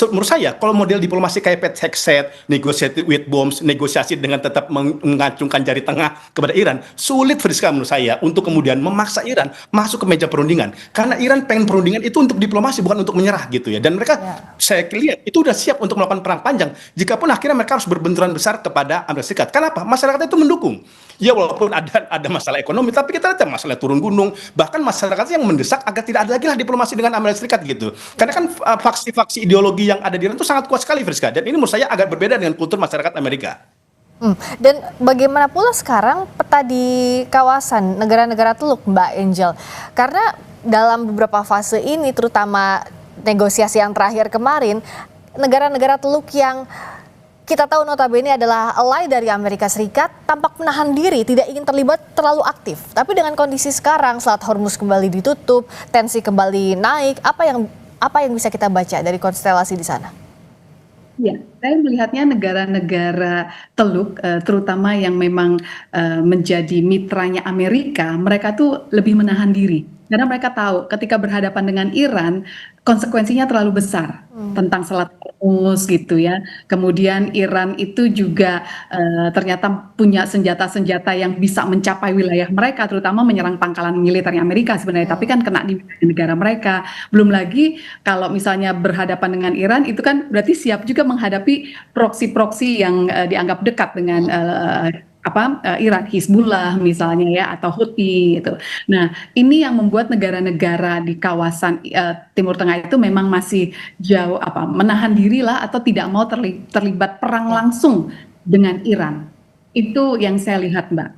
Speaker 17: Menurut saya kalau model diplomasi kayak Pet Hexet, negosiasi with bombs, negosiasi dengan tetap mengacungkan jari tengah kepada Iran, sulit Friska menurut saya untuk kemudian memaksa Iran masuk ke meja perundingan. Karena Iran pengen perundingan itu untuk diplomasi, bukan untuk menyerah gitu ya. Dan mereka saya lihat itu udah siap untuk melakukan perang panjang. Jikapun akhirnya mereka harus berbenturan besar kepada Amerika Serikat. Kenapa? Masyarakat itu mendukung. Ya walaupun ada masalah ekonomi, tapi kita lihat masalah turun gunung. Bahkan masyarakat yang mendesak agar tidak ada lagi lah diplomasi dengan Amerika Serikat gitu. Karena kan faksi-faksi ideologi yang ada di Iran itu sangat kuat sekali, Friska. Dan ini menurut saya agak berbeda dengan kultur masyarakat Amerika.
Speaker 1: Dan bagaimana pula sekarang peta di kawasan negara-negara Teluk, Mbak Angel? Karena dalam beberapa fase ini, terutama negosiasi yang terakhir kemarin, negara-negara Teluk yang kita tahu notabene adalah ally dari Amerika Serikat tampak menahan diri, tidak ingin terlibat terlalu aktif. Tapi dengan kondisi sekarang, Selat Hormuz kembali ditutup, tensi kembali naik, apa yang bisa kita baca dari konstelasi di sana?
Speaker 18: Ya, saya melihatnya negara-negara Teluk, terutama yang memang menjadi mitranya Amerika, mereka tuh lebih menahan diri. Karena mereka tahu ketika berhadapan dengan Iran, konsekuensinya terlalu besar tentang Selat Hormuz gitu ya. Kemudian Iran itu juga ternyata punya senjata-senjata yang bisa mencapai wilayah mereka, terutama menyerang pangkalan militernya Amerika sebenarnya. Tapi kan kena di negara mereka. Belum lagi kalau misalnya berhadapan dengan Iran, itu kan berarti siap juga menghadapi proksi-proksi yang dianggap dekat dengan Iran, Hizbullah misalnya ya, atau Houthi gitu. Nah, ini yang membuat negara-negara di kawasan Timur Tengah itu memang masih jauh menahan diri lah, atau tidak mau terlibat perang langsung dengan Iran. Itu yang saya lihat, Mbak.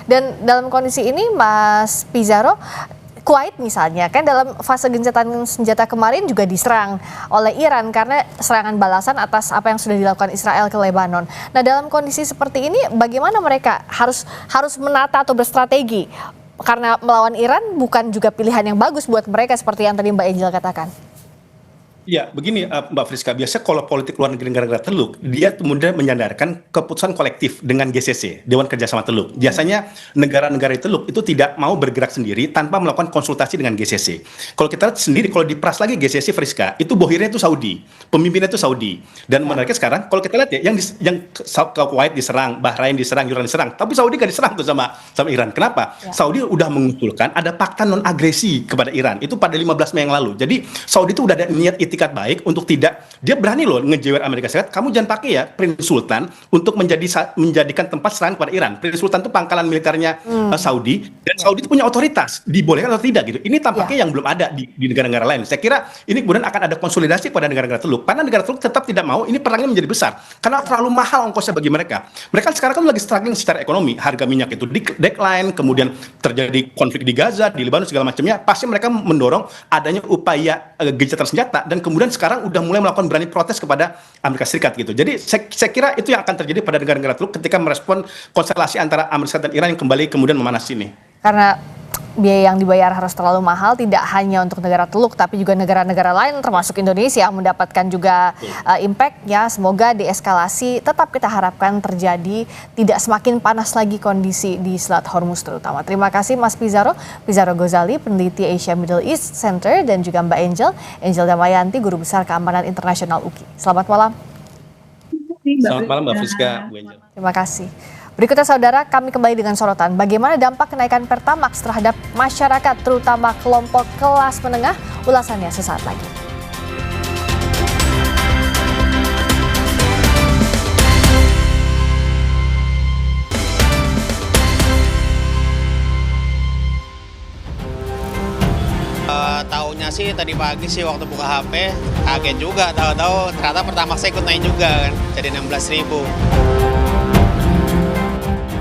Speaker 1: Dan dalam kondisi ini, Mas Pizarro, Kuwait misalnya kan dalam fase gencatan senjata kemarin juga diserang oleh Iran karena serangan balasan atas apa yang sudah dilakukan Israel ke Lebanon. Nah, dalam kondisi seperti ini bagaimana mereka harus menata atau berstrategi? Karena melawan Iran bukan juga pilihan yang bagus buat mereka seperti yang tadi Mbak Angel katakan.
Speaker 17: Ya, begini Mbak Friska, biasa kalau politik luar negeri negara Teluk, dia kemudian menyandarkan keputusan kolektif dengan GCC, Dewan Kerjasama Teluk. Biasanya negara-negara Teluk itu tidak mau bergerak sendiri tanpa melakukan konsultasi dengan GCC. Kalau kita lihat sendiri, kalau dipras lagi GCC, Friska, itu bohirnya itu Saudi, pemimpinnya itu Saudi. Dan menariknya sekarang, kalau kita lihat ya, yang Kuwait diserang, Bahrain diserang, Iran diserang, tapi Saudi nggak diserang tuh sama Iran. Kenapa? Saudi udah mengusulkan ada fakta non-agresi kepada Iran, itu pada 15 Mei yang lalu. Jadi Saudi itu udah ada niat itikat baik untuk tidak, dia berani loh ngejewer Amerika Serikat, kamu jangan pakai ya Prince Sultan untuk menjadikan tempat serangan kepada Iran. Prince Sultan itu pangkalan militernya Saudi, dan Saudi itu punya otoritas, dibolehkan atau tidak gitu. Ini tampaknya yang belum ada di negara-negara lain. Saya kira ini kemudian akan ada konsolidasi pada negara-negara Teluk, karena negara Teluk tetap tidak mau ini perangnya menjadi besar, karena terlalu mahal ongkosnya bagi mereka. Mereka sekarang kan lagi struggling secara ekonomi, harga minyak itu decline, kemudian terjadi konflik di Gaza, di Lebanon segala macamnya, pasti mereka mendorong adanya upaya gencatan senjata, dan kemudian sekarang udah mulai melakukan berani protes kepada Amerika Serikat gitu. Jadi saya kira itu yang akan terjadi pada negara-negara Teluk ketika merespon konstelasi antara Amerika Serikat dan Iran yang kembali kemudian memanas ini.
Speaker 1: Karena biaya yang dibayar harus terlalu mahal, tidak hanya untuk negara Teluk, tapi juga negara-negara lain termasuk Indonesia mendapatkan juga impact ya. Semoga deeskalasi tetap kita harapkan terjadi, tidak semakin panas lagi kondisi di Selat Hormuz terutama. Terima kasih Mas Pizarro Ghazali, peneliti Asia Middle East Center, dan juga Mbak Angel Damayanti, Guru Besar Keamanan Internasional UKI. Selamat malam.
Speaker 17: Selamat malam Mbak Friska, Bu Angel.
Speaker 1: Terima kasih. Berikutnya saudara, kami kembali dengan sorotan bagaimana dampak kenaikan Pertamax terhadap masyarakat, terutama kelompok kelas menengah. Ulasannya sesaat lagi.
Speaker 19: Taunya sih tadi pagi sih waktu buka HP, kaget juga, tahu-tahu ternyata Pertamax ikut naik juga kan, jadi 16.000.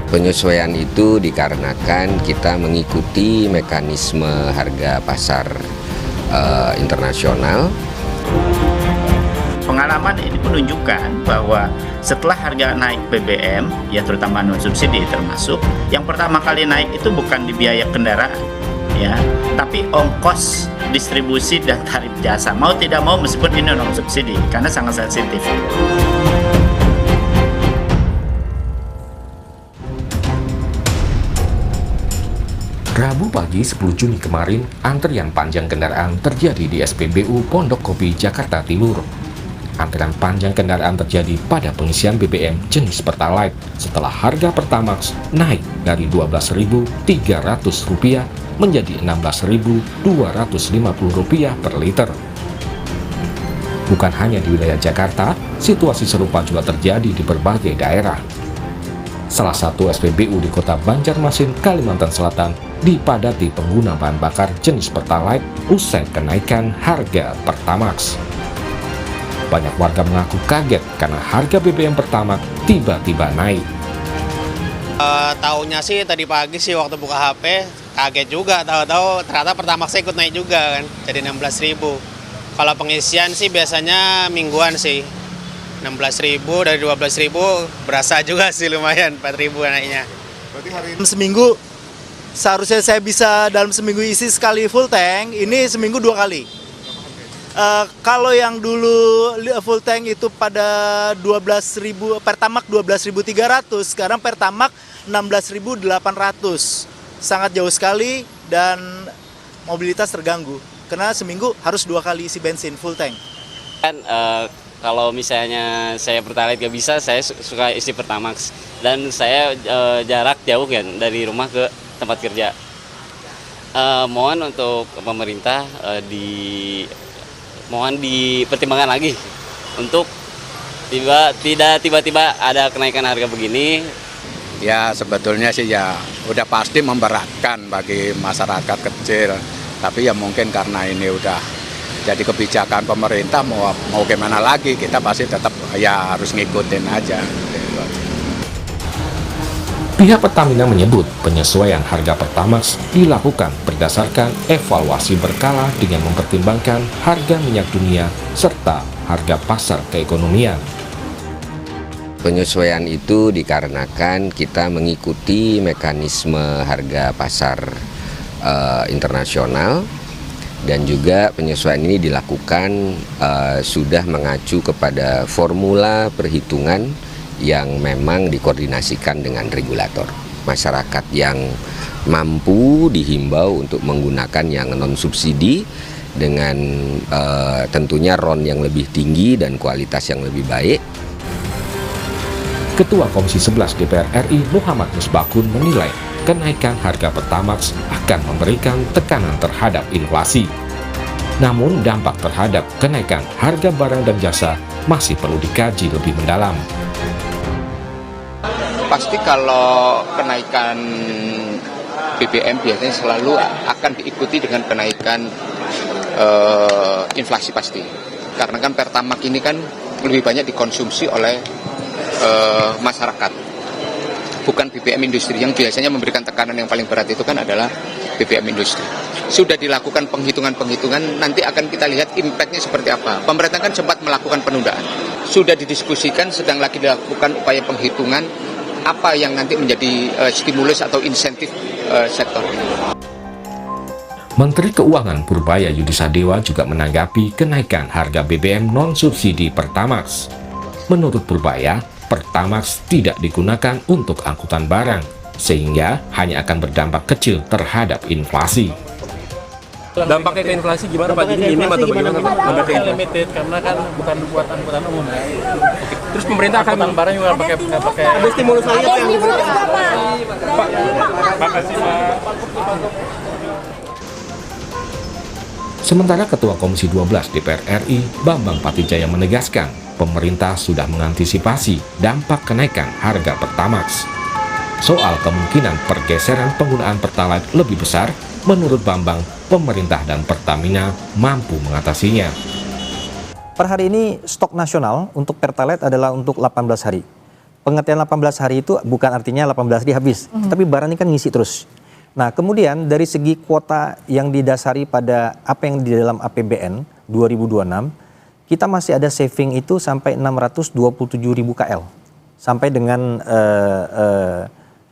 Speaker 20: Penyesuaian itu dikarenakan kita mengikuti mekanisme harga pasar internasional.
Speaker 21: Pengalaman ini menunjukkan bahwa setelah harga naik BBM, ya terutama non subsidi termasuk, yang pertama kali naik itu bukan di biaya kendaraan. ya, tapi ongkos distribusi dan tarif jasa mau tidak mau meskipun ini non subsidi karena sangat sensitif.
Speaker 4: Rabu pagi 10 Juni kemarin, antrian panjang kendaraan terjadi di SPBU Pondok Kopi, Jakarta Timur. Antrian panjang kendaraan terjadi pada pengisian BBM jenis Pertalite setelah harga Pertamax naik dari Rp12.300 menjadi Rp16.250 per liter. Bukan hanya di wilayah Jakarta, situasi serupa juga terjadi di berbagai daerah. Salah satu SPBU di kota Banjarmasin, Kalimantan Selatan dipadati pengguna bahan bakar jenis Pertalite usai kenaikan harga Pertamax. Banyak warga mengaku kaget karena harga BBM Pertamax tiba-tiba naik.
Speaker 19: Taunya sih tadi pagi sih waktu buka HP kaget juga, tahu-tahu ternyata Pertamax ikut naik juga kan, jadi 16.000. Kalau pengisian sih biasanya mingguan sih. 16.000 dari 12.000 berasa juga sih, lumayan 4.000 naiknya.
Speaker 22: Berarti hari ini seminggu seharusnya saya bisa dalam seminggu isi sekali full tank, ini seminggu 2 kali. Kalau yang dulu full tank itu pada 12.000 Pertamax 12.300, sekarang Pertamax 16.800. Sangat jauh sekali dan mobilitas terganggu karena seminggu harus 2 kali isi bensin full tank.
Speaker 23: Kan kalau misalnya saya Pertalite gak bisa, saya suka isi Pertamax. Dan saya jarak jauh kan dari rumah ke tempat kerja. Mohon untuk pemerintah mohon dipertimbangkan lagi untuk tidak tiba-tiba ada kenaikan harga begini.
Speaker 24: Ya sebetulnya sih ya udah pasti memberatkan bagi masyarakat kecil. Tapi ya mungkin karena ini udah jadi kebijakan pemerintah, mau gimana lagi, kita pasti tetap ya harus ngikutin aja.
Speaker 4: Pihak Pertamina menyebut penyesuaian harga Pertamax dilakukan berdasarkan evaluasi berkala dengan mempertimbangkan harga minyak dunia serta harga pasar keekonomian.
Speaker 20: Penyesuaian itu dikarenakan kita mengikuti mekanisme harga pasar internasional. Dan juga penyesuaian ini dilakukan sudah mengacu kepada formula perhitungan yang memang dikoordinasikan dengan regulator. Masyarakat yang mampu dihimbau untuk menggunakan yang non-subsidi dengan tentunya RON yang lebih tinggi dan kualitas yang lebih baik.
Speaker 4: Ketua Komisi 11 DPR RI Muhammad Misbakun menilai kenaikan harga Pertamax akan memberikan tekanan terhadap inflasi. Namun dampak terhadap kenaikan harga barang dan jasa masih perlu dikaji lebih mendalam.
Speaker 24: Pasti kalau kenaikan BBM biasanya selalu akan diikuti dengan kenaikan inflasi pasti. Karena kan Pertamax ini kan lebih banyak dikonsumsi oleh masyarakat. Bukan BBM industri, yang biasanya memberikan tekanan yang paling berat itu kan adalah BBM industri. Sudah dilakukan penghitungan-penghitungan, nanti akan kita lihat impact-nya seperti apa. Pemerintah kan sempat melakukan penundaan. Sudah didiskusikan, sedang lagi dilakukan upaya penghitungan apa yang nanti menjadi stimulus atau insentif sektor ini.
Speaker 4: Menteri Keuangan Purbaya Yudisadewa juga menanggapi kenaikan harga BBM non-subsidi Pertamax. Menurut Purbaya, Pertamax tidak digunakan untuk angkutan barang, sehingga hanya akan berdampak kecil terhadap inflasi.
Speaker 6: Dampaknya ke inflasi gimana Pak? Jadi minim atau bagaimana? Dampaknya limited karena kan bukan buat angkutan umum. Terus pemerintah akan barang juga pakai ada stimulus lagi yang Pak. Makasih Pak.
Speaker 4: Sementara Ketua Komisi 12 DPR RI Bambang Patijaya menegaskan pemerintah sudah mengantisipasi dampak kenaikan harga Pertamax. Soal kemungkinan pergeseran penggunaan Pertalite lebih besar, menurut Bambang, pemerintah dan Pertamina mampu mengatasinya.
Speaker 25: Per hari ini stok nasional untuk Pertalite adalah untuk 18 hari. Pengertian 18 hari itu bukan artinya 18 hari habis, tapi barang ini kan ngisi terus. Nah, kemudian dari segi kuota yang didasari pada apa yang di dalam APBN 2026, kita masih ada saving itu sampai 627.000 KL. Sampai dengan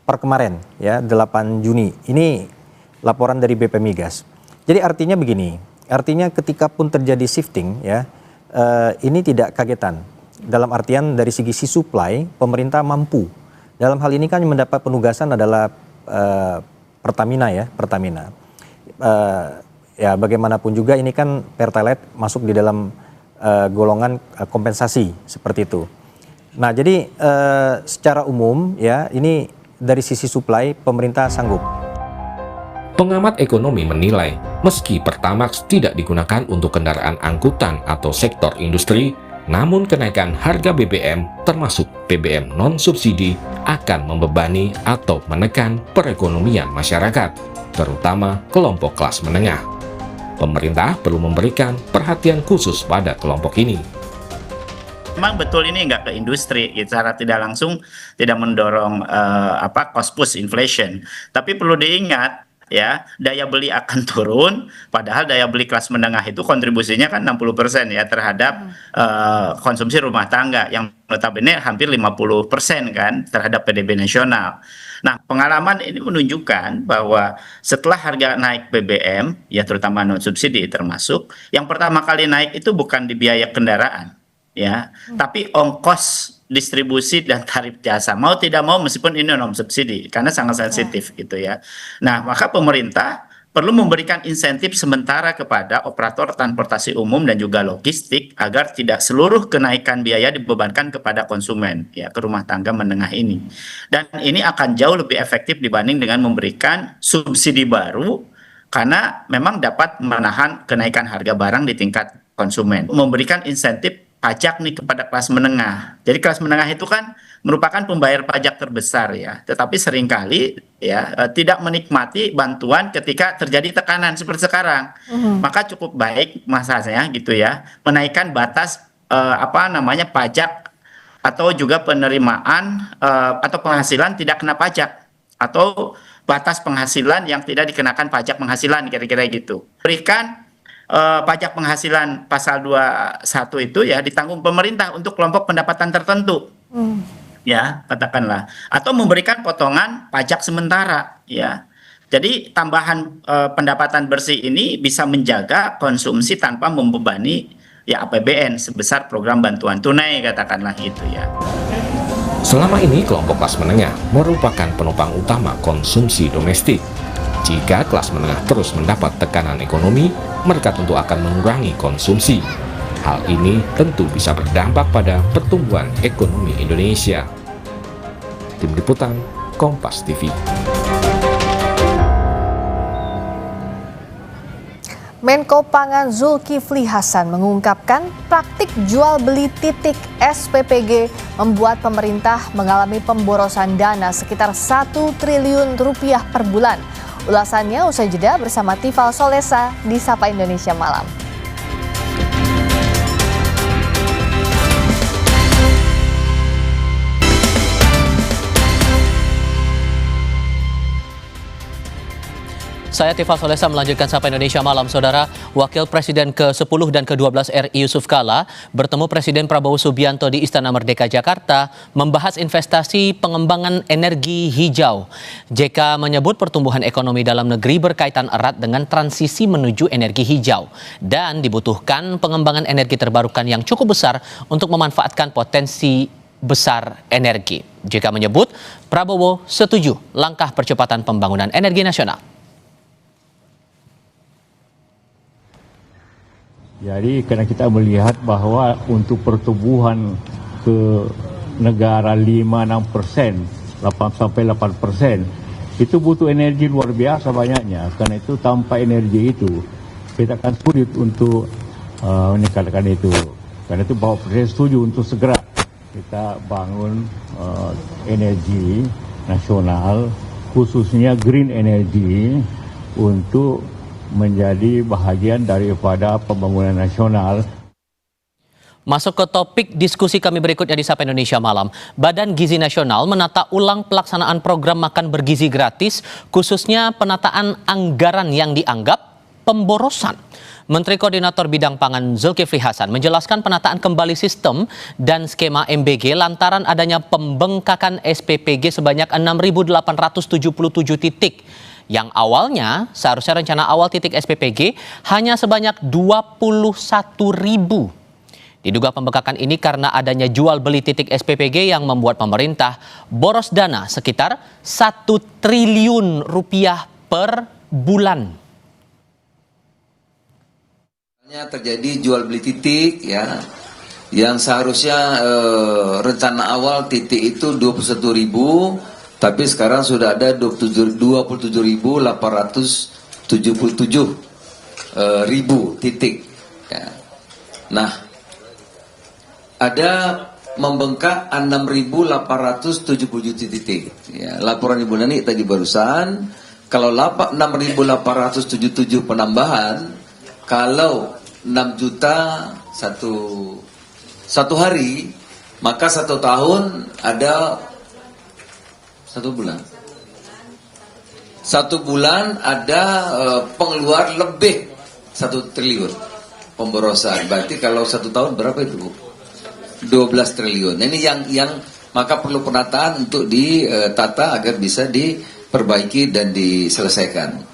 Speaker 25: per kemarin ya 8 Juni. Ini laporan dari BP Migas. Jadi artinya begini, artinya ketika pun terjadi shifting ya, ini tidak kagetan. Dalam artian dari segi supply, pemerintah mampu. Dalam hal ini kan yang mendapat penugasan adalah Pertamina ya, Pertamina. Ya bagaimanapun juga ini kan Pertalite masuk di dalam golongan kompensasi seperti itu. Nah jadi secara umum ya ini dari sisi supply pemerintah sanggup.
Speaker 4: Pengamat ekonomi menilai, meski Pertamax tidak digunakan untuk kendaraan angkutan atau sektor industri, namun kenaikan harga BBM termasuk BBM non-subsidi akan membebani atau menekan perekonomian masyarakat, terutama kelompok kelas menengah. Pemerintah perlu memberikan perhatian khusus pada kelompok ini.
Speaker 21: Memang betul ini nggak ke industri, secara tidak langsung tidak mendorong cost push inflation. Tapi perlu diingat, ya daya beli akan turun, padahal daya beli kelas menengah itu kontribusinya kan 60% ya terhadap konsumsi rumah tangga yang notabene hampir 50% kan terhadap PDB nasional. Nah pengalaman ini menunjukkan bahwa setelah harga naik BBM ya terutama non subsidi termasuk, yang pertama kali naik itu bukan di biaya kendaraan ya, tapi ongkos distribusi dan tarif jasa, mau tidak mau meskipun ini non subsidi karena sangat sensitif gitu ya. Nah maka pemerintah perlu memberikan insentif sementara kepada operator transportasi umum dan juga logistik agar tidak seluruh kenaikan biaya dibebankan kepada konsumen ya, ke rumah tangga menengah ini. Dan ini akan jauh lebih efektif dibanding dengan memberikan subsidi baru karena memang dapat menahan kenaikan harga barang di tingkat konsumen. Memberikan insentif pajak nih kepada kelas menengah. Jadi kelas menengah itu kan merupakan pembayar pajak terbesar ya, tetapi seringkali ya tidak menikmati bantuan ketika terjadi tekanan seperti sekarang. Maka cukup baik masanya gitu ya, menaikkan batas pajak atau juga penerimaan atau penghasilan tidak kena pajak atau batas penghasilan yang tidak dikenakan pajak penghasilan kira-kira gitu. Berikan pajak penghasilan pasal 21 itu ya ditanggung pemerintah untuk kelompok pendapatan tertentu. Ya, katakanlah atau memberikan potongan pajak sementara ya. Jadi tambahan pendapatan bersih ini bisa menjaga konsumsi tanpa membebani ya APBN sebesar program bantuan tunai katakanlah gitu ya.
Speaker 4: Selama ini kelompok kelas menengah merupakan penopang utama konsumsi domestik. Jika kelas menengah terus mendapat tekanan ekonomi, mereka tentu akan mengurangi konsumsi. Hal ini tentu bisa berdampak pada pertumbuhan ekonomi Indonesia. Tim Liputan, Kompas TV.
Speaker 1: Menko Pangan Zulkifli Hasan mengungkapkan praktik jual beli titik SPPG membuat pemerintah mengalami pemborosan dana sekitar 1 triliun rupiah per bulan. Ulasannya usai jeda bersama Tifal Solesa di Sapa Indonesia Malam.
Speaker 2: Saya Tifal Solesa melanjutkan Sapa Indonesia Malam, Saudara. Wakil Presiden ke-10 dan ke-12 RI Yusuf Kala bertemu Presiden Prabowo Subianto di Istana Merdeka Jakarta membahas investasi pengembangan energi hijau. JK menyebut pertumbuhan ekonomi dalam negeri berkaitan erat dengan transisi menuju energi hijau dan dibutuhkan pengembangan energi terbarukan yang cukup besar untuk memanfaatkan potensi besar energi. JK menyebut Prabowo setuju langkah percepatan pembangunan energi nasional.
Speaker 3: Jadi karena kita melihat bahwa untuk pertumbuhan ke negara 5-6%, 8-8%, itu butuh energi luar biasa banyaknya. Karena itu tanpa energi itu kita akan sulit untuk meningkatkan itu. Karena itu Bapak Presiden setuju untuk segera kita bangun energi nasional, khususnya green energy untuk menjadi bahagian daripada pembangunan nasional.
Speaker 2: Masuk ke topik diskusi kami berikutnya di Sapa Indonesia Malam. Badan Gizi Nasional menata ulang pelaksanaan program makan bergizi gratis, khususnya penataan anggaran yang dianggap pemborosan. Menteri Koordinator Bidang Pangan Zulkifli Hasan menjelaskan penataan kembali sistem dan skema MBG lantaran adanya pembengkakan SPPG sebanyak 6.877 titik yang awalnya seharusnya rencana awal titik SPPG hanya sebanyak 21.000. Diduga pembengkakan ini karena adanya jual beli titik SPPG yang membuat pemerintah boros dana sekitar 1 triliun rupiah per bulan.
Speaker 5: Terjadi jual beli titik ya, yang seharusnya rencana awal titik itu 21.000, tapi sekarang sudah ada 27.877 titik. Ya. Nah, ada membengkak 6.877 titik. Ya, laporan Ibu Nani tadi barusan, kalau 6.877 penambahan, kalau 6 juta satu hari, maka 1 tahun ada 1 bulan. 1 bulan ada pengeluar lebih 1 triliun pemborosan. Berarti kalau 1 tahun berapa itu, Bu? 12 triliun. Ini yang maka perlu penataan untuk ditata agar bisa diperbaiki dan diselesaikan.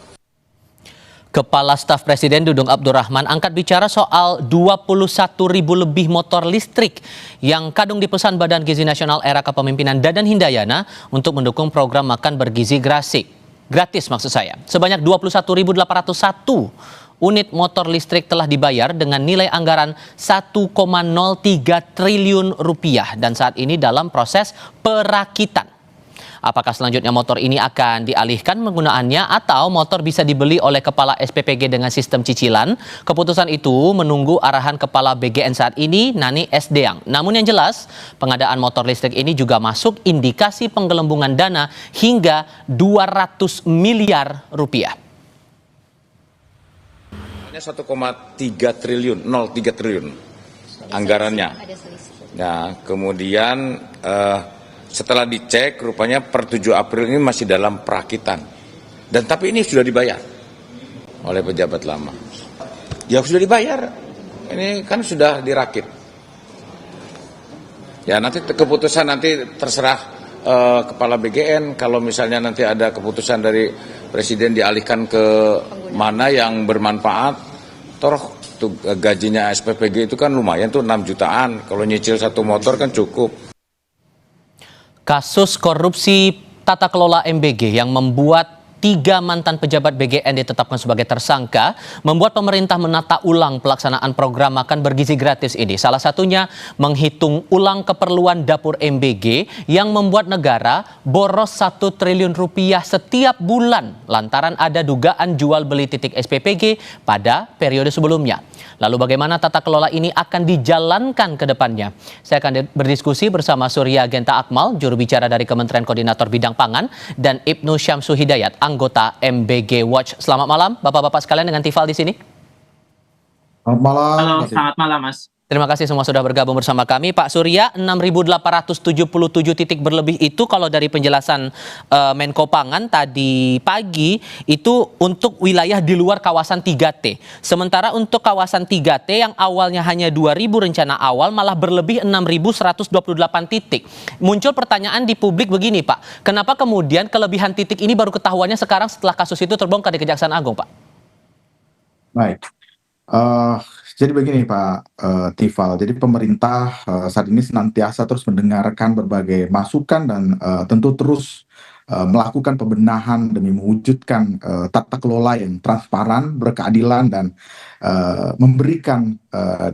Speaker 2: Kepala Staf Presiden Dudung Abdurrahman angkat bicara soal 21.000 lebih motor listrik yang kadung dipesan Badan Gizi Nasional era kepemimpinan Dadan Hindayana untuk mendukung program makan bergizi gratis maksud saya. Sebanyak 21.801 unit motor listrik telah dibayar dengan nilai anggaran 1,03 triliun rupiah dan saat ini dalam proses perakitan. Apakah selanjutnya motor ini akan dialihkan penggunaannya atau motor bisa dibeli oleh Kepala SPPG dengan sistem cicilan? Keputusan itu menunggu arahan Kepala BGN saat ini, Nani S. Deang. Namun yang jelas, pengadaan motor listrik ini juga masuk indikasi penggelembungan dana hingga 200 miliar rupiah.
Speaker 7: 1,3 triliun, 0,3 triliun anggarannya. Nah, kemudian setelah dicek, rupanya per 7 April ini masih dalam perakitan. Dan tapi ini sudah dibayar oleh pejabat lama. Ya sudah dibayar, ini kan sudah dirakit. Ya nanti keputusan nanti terserah Kepala BGN, kalau misalnya nanti ada keputusan dari Presiden dialihkan ke mana yang bermanfaat, toh gajinya SPPG itu kan lumayan tuh 6 jutaan, kalau nyicil 1 motor kan cukup.
Speaker 2: Kasus korupsi tata kelola MBG yang membuat 3 mantan pejabat BGN ditetapkan sebagai tersangka membuat pemerintah menata ulang pelaksanaan program makan bergizi gratis ini. Salah satunya menghitung ulang keperluan dapur MBG yang membuat negara boros 1 triliun rupiah setiap bulan lantaran ada dugaan jual beli titik SPPG pada periode sebelumnya. Lalu bagaimana tata kelola ini akan dijalankan ke depannya? Saya akan berdiskusi bersama Surya Genta Akmal, juru bicara dari Kementerian Koordinator Bidang Pangan, dan Ibnu Syamsu Hidayat, anggota MBG Watch. Selamat malam, Bapak-bapak sekalian dengan Tifal di sini.
Speaker 8: Selamat malam.
Speaker 9: Halo, selamat malam, Mas.
Speaker 2: Terima kasih semua sudah bergabung bersama kami. Pak Surya, 6.877 titik berlebih itu kalau dari penjelasan Menko Pangan tadi pagi itu untuk wilayah di luar kawasan 3T. Sementara untuk kawasan 3T yang awalnya hanya 2.000 rencana awal malah berlebih 6.128 titik. Muncul pertanyaan di publik begini, Pak. Kenapa kemudian kelebihan titik ini baru ketahuannya sekarang setelah kasus itu terbongkar di Kejaksaan Agung, Pak?
Speaker 8: Baik. Jadi begini Pak Tifal, jadi pemerintah saat ini senantiasa terus mendengarkan berbagai masukan dan tentu terus melakukan pembenahan demi mewujudkan tata kelola yang transparan, berkeadilan dan memberikan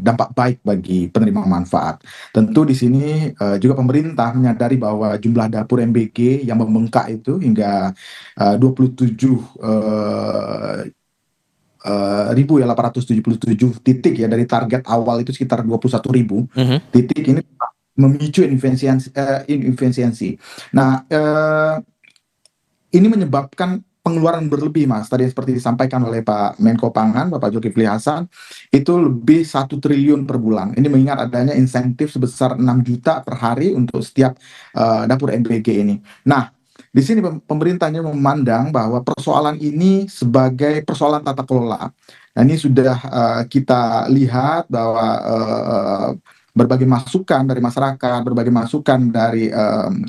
Speaker 8: dampak baik bagi penerima manfaat. Tentu di sini juga pemerintah menyadari bahwa jumlah dapur MBG yang membengkak itu hingga 877 titik ya dari target awal itu sekitar 21.000 titik ini memicu inefisiensi. Nah, ini menyebabkan pengeluaran berlebih, Mas. Tadi seperti disampaikan oleh Pak Menko Pangan, Bapak Zulkifli Hasan, itu lebih 1 triliun per bulan. Ini mengingat adanya insentif sebesar 6 juta per hari untuk setiap dapur MBG ini. Nah, di sini pemerintahnya memandang bahwa persoalan ini sebagai persoalan tata kelola. Nah, ini sudah kita lihat bahwa berbagai masukan dari masyarakat, berbagai masukan dari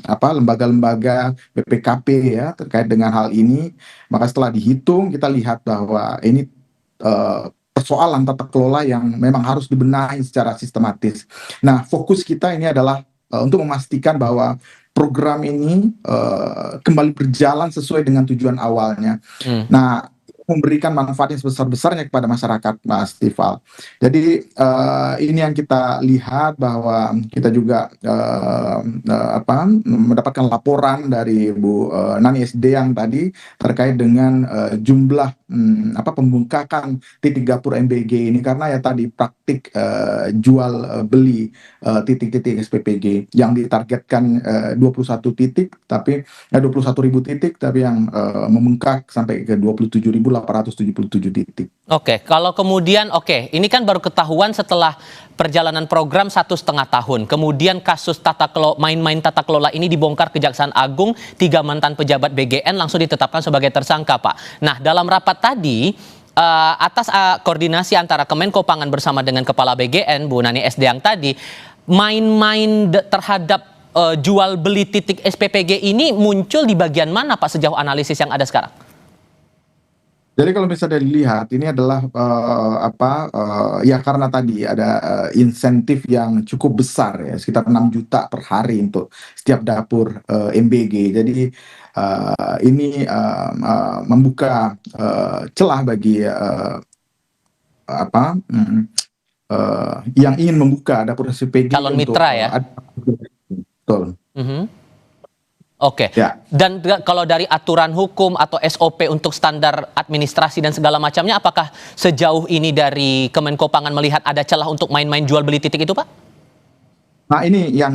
Speaker 8: lembaga-lembaga BPKP ya terkait dengan hal ini. Maka setelah dihitung kita lihat bahwa ini persoalan tata kelola yang memang harus dibenahi secara sistematis. Nah, fokus kita ini adalah untuk memastikan bahwa program ini kembali berjalan sesuai dengan tujuan awalnya. Nah, memberikan manfaat yang sebesar-besarnya kepada masyarakat, Mas Tifal. Jadi ini yang kita lihat bahwa kita juga mendapatkan laporan dari Bu Nani SDang tadi terkait dengan jumlah pembengkakan titik dapur MBG ini, karena ya tadi praktik jual beli titik-titik SPPG yang ditargetkan 21 titik, tapi 21.000 titik, tapi yang membengkak sampai ke 27.877 titik.
Speaker 2: Oke, kalau kemudian ini kan baru ketahuan setelah perjalanan program 1,5 tahun. Kemudian kasus main-main tata kelola ini dibongkar Kejaksaan Agung, 3 mantan pejabat BGN langsung ditetapkan sebagai tersangka, Pak. Nah, dalam rapat tadi atas koordinasi antara Kemenko Pangan bersama dengan Kepala BGN, Bu Nani SDang tadi, main-main terhadap jual beli titik SPPG ini muncul di bagian mana, Pak, sejauh analisis yang ada sekarang?
Speaker 8: Jadi kalau misalnya dilihat ini adalah ya karena tadi ada insentif yang cukup besar ya, sekitar 6 juta per hari untuk setiap dapur MBG. Jadi ini membuka celah bagi yang ingin membuka dapur SPPG
Speaker 2: calon mitra ya.
Speaker 8: Betul.
Speaker 2: Oke.
Speaker 8: Ya.
Speaker 2: Dan kalau dari aturan hukum atau SOP untuk standar administrasi dan segala macamnya, apakah sejauh ini dari Kemenko Pangan melihat ada celah untuk main-main jual beli titik itu, Pak?
Speaker 8: Nah, ini yang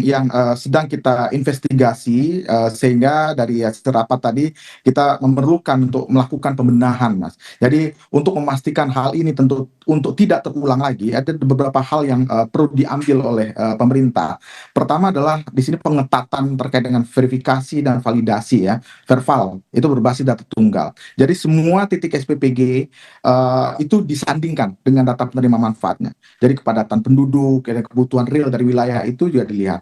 Speaker 8: sedang kita investigasi, sehingga dari rapat tadi kita memerlukan untuk melakukan pembenahan, Mas. Jadi untuk memastikan hal ini tentu untuk tidak terulang lagi, ada beberapa hal yang perlu diambil oleh pemerintah. Pertama adalah di sini pengetatan terkait dengan verifikasi dan validasi ya, Verval itu berbasis data tunggal. Jadi semua titik SPPG itu disandingkan dengan data penerima manfaatnya. Jadi kepadatan penduduk, kebutuhan real dari wilayah itu juga dilihat.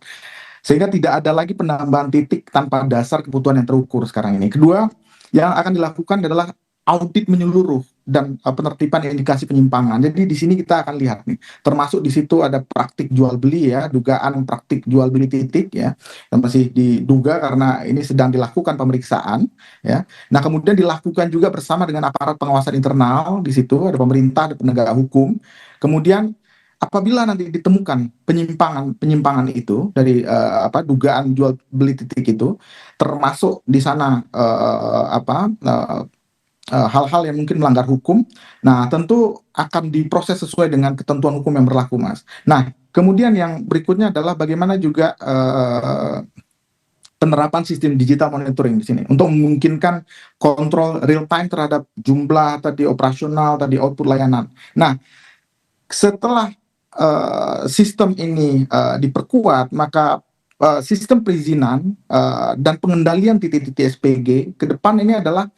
Speaker 8: Sehingga tidak ada lagi penambahan titik tanpa dasar kebutuhan yang terukur sekarang ini. Kedua, yang akan dilakukan adalah audit menyeluruh dan penertiban indikasi penyimpangan. Jadi di sini kita akan lihat nih, termasuk di situ ada praktik jual beli ya, dugaan praktik jual beli titik ya, yang masih diduga karena ini sedang dilakukan pemeriksaan ya. Nah, kemudian dilakukan juga bersama dengan aparat pengawasan internal, di situ ada pemerintah, ada penegak hukum. Kemudian apabila nanti ditemukan penyimpangan itu dari dugaan jual beli titik itu, termasuk di sana hal-hal yang mungkin melanggar hukum, nah tentu akan diproses sesuai dengan ketentuan hukum yang berlaku, Mas. Nah, kemudian yang berikutnya adalah bagaimana juga penerapan sistem digital monitoring di sini untuk memungkinkan kontrol real time terhadap jumlah tadi operasional, tadi output layanan. Nah, setelah sistem ini diperkuat, maka sistem perizinan dan pengendalian titik-titik SPG ke depan ini adalah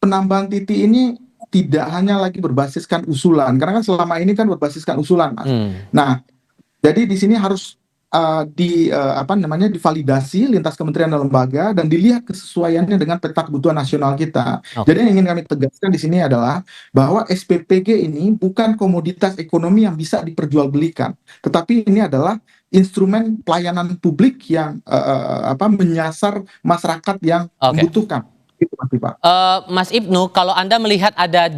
Speaker 8: penambahan titik ini tidak hanya lagi berbasiskan usulan, karena kan selama ini kan berbasiskan usulan, Mas. Nah, jadi di sini harus divalidasi lintas kementerian dan lembaga dan dilihat kesesuaiannya dengan peta kebutuhan nasional kita. Jadi yang ingin kami tegaskan di sini adalah bahwa SPPG ini bukan komoditas ekonomi yang bisa diperjualbelikan, tetapi ini adalah instrumen pelayanan publik yang menyasar masyarakat yang membutuhkan. Itu,
Speaker 2: Mas Ibnu, kalau Anda melihat ada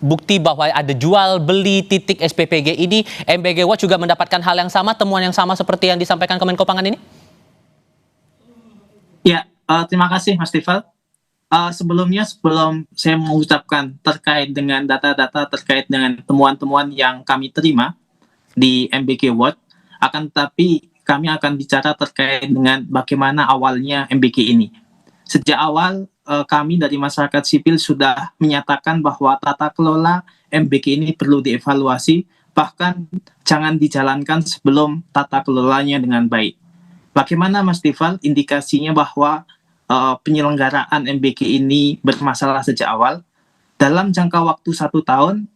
Speaker 2: bukti bahwa ada jual beli titik SPPG ini, MBG Watch juga mendapatkan hal yang sama, temuan yang sama seperti yang disampaikan Kemenko Pangan ini?
Speaker 9: Ya, terima kasih Mas Tifal. Sebelum saya mengucapkan terkait dengan data-data terkait dengan temuan-temuan yang kami terima di MBG Watch, akan tetapi kami akan bicara terkait dengan bagaimana awalnya MBG ini. Sejak awal kami dari masyarakat sipil sudah menyatakan bahwa tata kelola MBG ini perlu dievaluasi, bahkan jangan dijalankan sebelum tata kelolanya dengan baik. Bagaimana Mas Tifal indikasinya bahwa penyelenggaraan MBG ini bermasalah sejak awal? Dalam jangka waktu 1 tahun,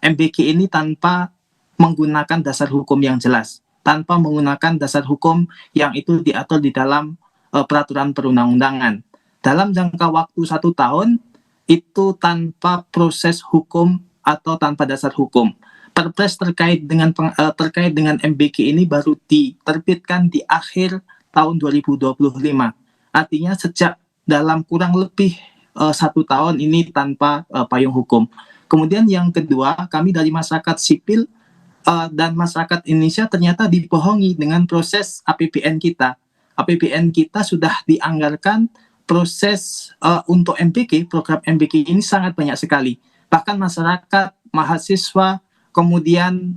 Speaker 9: MBG ini tanpa menggunakan dasar hukum yang jelas, tanpa menggunakan dasar hukum yang itu diatur di dalam peraturan perundang-undangan. Dalam jangka waktu 1 tahun, itu tanpa proses hukum atau tanpa dasar hukum. Perpres terkait dengan MBG ini baru diterbitkan di akhir tahun 2025. Artinya sejak dalam kurang lebih 1 tahun ini tanpa payung hukum. Kemudian yang kedua, kami dari masyarakat sipil dan masyarakat Indonesia ternyata dibohongi dengan proses APBN kita. APBN kita sudah dianggarkan proses untuk MBG, program MBG ini sangat banyak sekali. Bahkan masyarakat, mahasiswa, kemudian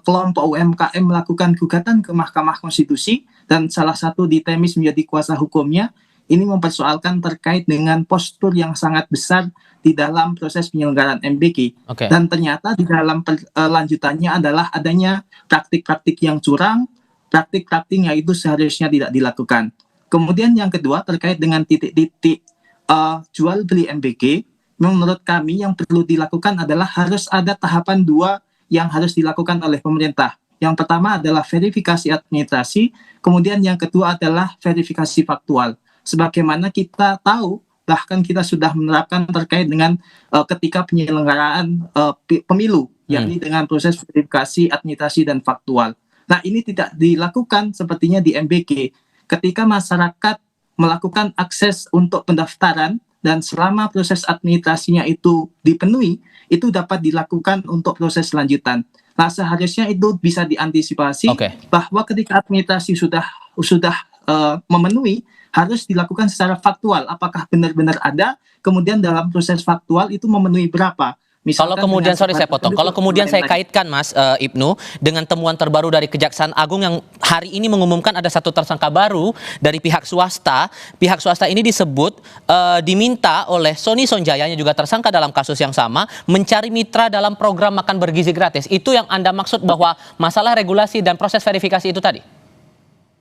Speaker 9: kelompok UMKM melakukan gugatan ke Mahkamah Konstitusi, dan salah satu di Temis menjadi kuasa hukumnya, ini mempersoalkan terkait dengan postur yang sangat besar di dalam proses penyelenggaraan MBG. Dan ternyata di dalam lanjutannya adalah adanya praktik-praktik yang curang, praktik-praktik yang itu seharusnya tidak dilakukan. Kemudian yang kedua terkait dengan titik-titik jual beli MBG, menurut kami yang perlu dilakukan adalah harus ada tahapan 2 yang harus dilakukan oleh pemerintah. Yang pertama adalah verifikasi administrasi, kemudian yang kedua adalah verifikasi faktual. Sebagaimana kita tahu, bahkan kita sudah menerapkan terkait dengan ketika penyelenggaraan pemilu, yakni dengan proses verifikasi administrasi dan faktual. Nah, ini tidak dilakukan sepertinya di MBG. Ketika masyarakat melakukan akses untuk pendaftaran dan selama proses administrasinya itu dipenuhi, itu dapat dilakukan untuk proses lanjutan. Nah, seharusnya itu bisa diantisipasi bahwa ketika administrasi sudah memenuhi, harus dilakukan secara faktual. Apakah benar-benar ada, kemudian dalam proses faktual itu memenuhi berapa.
Speaker 2: Kalau kemudian, sorry saya potong, kalau kemudian saya kaitkan Mas Ibnu dengan temuan terbaru dari Kejaksaan Agung yang hari ini mengumumkan ada 1 tersangka baru dari pihak swasta ini disebut diminta oleh Sony Sonjaya yang juga tersangka dalam kasus yang sama mencari mitra dalam program makan bergizi gratis. Itu yang Anda maksud bahwa masalah regulasi dan proses verifikasi itu tadi?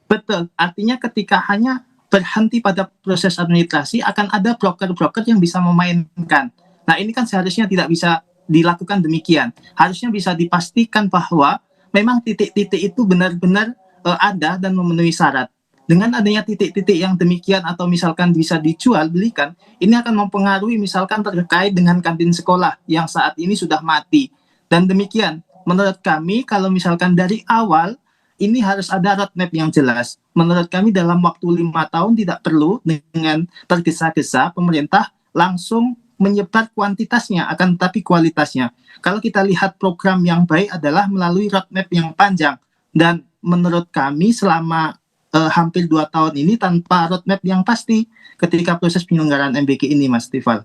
Speaker 9: Betul, artinya ketika hanya berhenti pada proses administrasi akan ada broker-broker yang bisa memainkan. Nah, ini kan seharusnya tidak bisa dilakukan demikian. Harusnya bisa dipastikan bahwa memang titik-titik itu benar-benar ada dan memenuhi syarat. Dengan adanya titik-titik yang demikian atau misalkan bisa dijual belikan, ini akan mempengaruhi misalkan terkait dengan kantin sekolah yang saat ini sudah mati. Dan demikian, menurut kami kalau misalkan dari awal ini harus ada roadmap yang jelas. Menurut kami dalam waktu 5 tahun tidak perlu dengan tergesa-gesa pemerintah langsung menyebar kuantitasnya, akan tetapi kualitasnya. Kalau kita lihat program yang baik adalah melalui roadmap yang panjang. Dan menurut kami selama hampir 2 tahun ini tanpa roadmap yang pasti ketika proses penyelenggaraan MBG ini, Mas Tifal.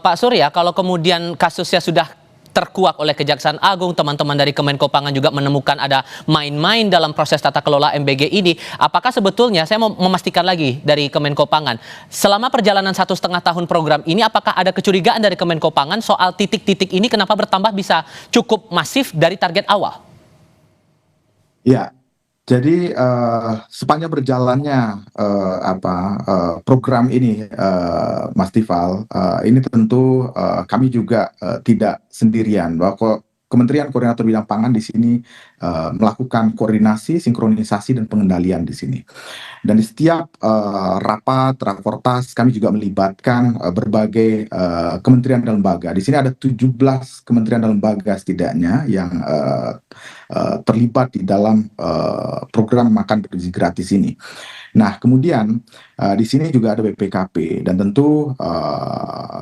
Speaker 2: Pak Surya, kalau kemudian kasusnya sudah terkuak oleh Kejaksaan Agung, teman-teman dari Kemenko Pangan juga menemukan ada main-main dalam proses tata kelola MBG ini. Apakah sebetulnya, saya mau memastikan lagi dari Kemenko Pangan, selama perjalanan 1,5 tahun program ini, apakah ada kecurigaan dari Kemenko Pangan soal titik-titik ini kenapa bertambah bisa cukup masif dari target awal?
Speaker 8: Ya, jadi sepanjang berjalannya program ini, Mas Tifal, ini tentu kami juga tidak sendirian, bahwa Kementerian Koordinator Bidang Pangan di sini melakukan koordinasi, sinkronisasi, dan pengendalian di sini. Dan di setiap rapat, rakortas, kami juga melibatkan berbagai kementerian dan lembaga. Di sini ada 17 kementerian dan lembaga setidaknya yang terlibat di dalam program makan bergizi gratis ini. Nah, kemudian di sini juga ada BPKP, dan tentu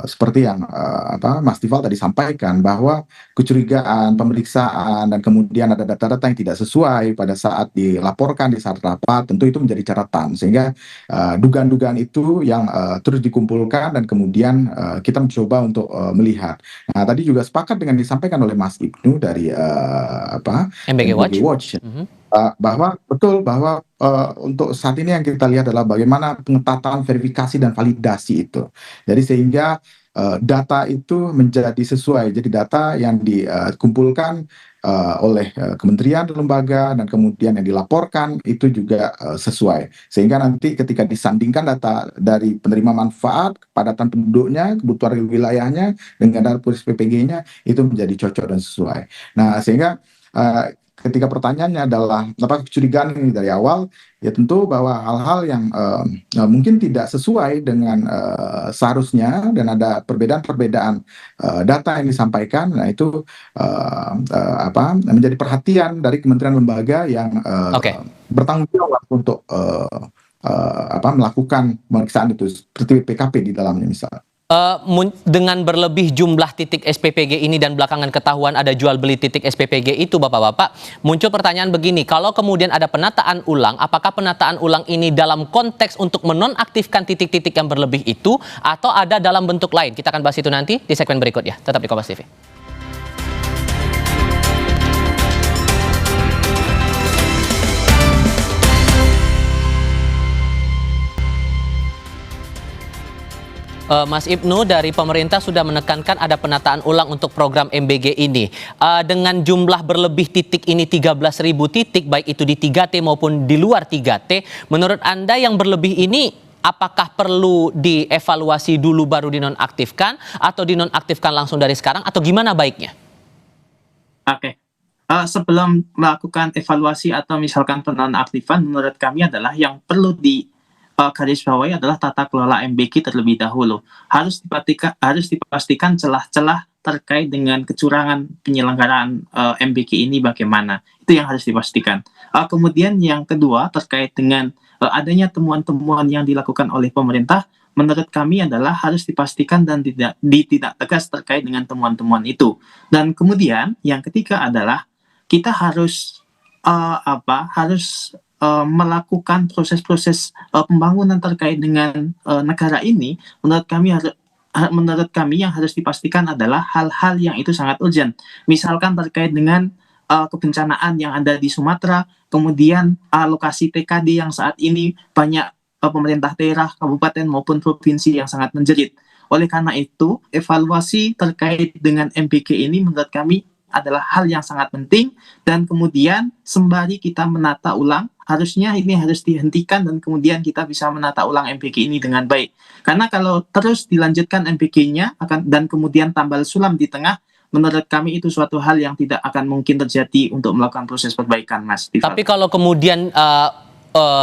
Speaker 8: seperti yang Mas Tifal tadi sampaikan, bahwa kecurigaan, pemeriksaan, dan kemudian ada data-data yang tidak sesuai pada saat dilaporkan di saat rapat, tentu itu menjadi catatan, sehingga dugaan-dugaan itu yang terus dikumpulkan dan kemudian kita mencoba untuk melihat. Nah, tadi juga sepakat dengan disampaikan oleh Mas Ibnu dari
Speaker 2: MBG
Speaker 8: Watch. Bahwa betul bahwa untuk saat ini yang kita lihat adalah bagaimana pengetatan verifikasi dan validasi itu. Jadi sehingga data itu menjadi sesuai. Jadi data yang dikumpulkan oleh kementerian dan lembaga dan kemudian yang dilaporkan itu juga sesuai. Sehingga nanti ketika disandingkan data dari penerima manfaat, kepadatan penduduknya, kebutuhan wilayahnya dengan data PPG-nya itu menjadi cocok dan sesuai. Nah, sehingga ketika pertanyaannya adalah apa kecurigaan ini dari awal, ya tentu bahwa hal-hal yang mungkin tidak sesuai dengan seharusnya dan ada perbedaan-perbedaan data yang disampaikan, nah itu menjadi perhatian dari kementerian lembaga yang bertanggung jawab untuk melakukan pemeriksaan itu seperti PKP di dalamnya misalnya.
Speaker 2: Dengan berlebih jumlah titik SPPG ini dan belakangan ketahuan ada jual beli titik SPPG itu Bapak-Bapak, muncul pertanyaan begini, kalau kemudian ada penataan ulang, apakah penataan ulang ini dalam konteks untuk menonaktifkan titik-titik yang berlebih itu atau ada dalam bentuk lain? Kita akan bahas itu nanti di segmen berikutnya. Tetap di Kompas TV. Mas Ibnu, dari pemerintah sudah menekankan ada penataan ulang untuk program MBG ini. Dengan jumlah berlebih titik ini 13.000 titik, baik itu di 3T maupun di luar 3T, menurut Anda yang berlebih ini apakah perlu dievaluasi dulu baru dinonaktifkan atau dinonaktifkan langsung dari sekarang atau gimana baiknya?
Speaker 9: Oke. Sebelum melakukan evaluasi atau misalkan penonaktifan, menurut kami adalah yang perlu garis bawahi adalah tata kelola MBG terlebih dahulu. Harus dipastikan celah-celah terkait dengan kecurangan penyelenggaraan MBG ini bagaimana. Itu yang harus dipastikan. Kemudian yang kedua terkait dengan adanya temuan-temuan yang dilakukan oleh pemerintah, menurut kami adalah harus dipastikan dan tidak tegas terkait dengan temuan-temuan itu. Dan kemudian yang ketiga adalah kita harus melakukan proses-proses pembangunan terkait dengan negara ini. Menurut kami yang harus dipastikan adalah hal-hal yang itu sangat urgent. Misalkan terkait dengan kebencanaan yang ada di Sumatera, kemudian alokasi TKD yang saat ini banyak pemerintah daerah, kabupaten maupun provinsi yang sangat menjerit. Oleh karena itu, evaluasi terkait dengan MBG ini menurut kami adalah hal yang sangat penting, dan kemudian sembari kita menata ulang, harusnya ini harus dihentikan dan kemudian kita bisa menata ulang MBG ini dengan baik. Karena kalau terus dilanjutkan MBG-nya dan kemudian tambal sulam di tengah, menurut kami itu suatu hal yang tidak akan mungkin terjadi untuk melakukan proses perbaikan, Mas.
Speaker 2: Tapi kalau kemudian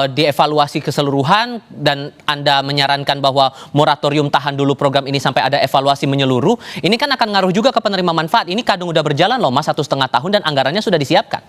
Speaker 2: dievaluasi keseluruhan dan Anda menyarankan bahwa moratorium tahan dulu program ini sampai ada evaluasi menyeluruh, ini kan akan ngaruh juga ke penerima manfaat. Ini kadang udah berjalan loh Mas 1,5 tahun dan anggarannya sudah disiapkan.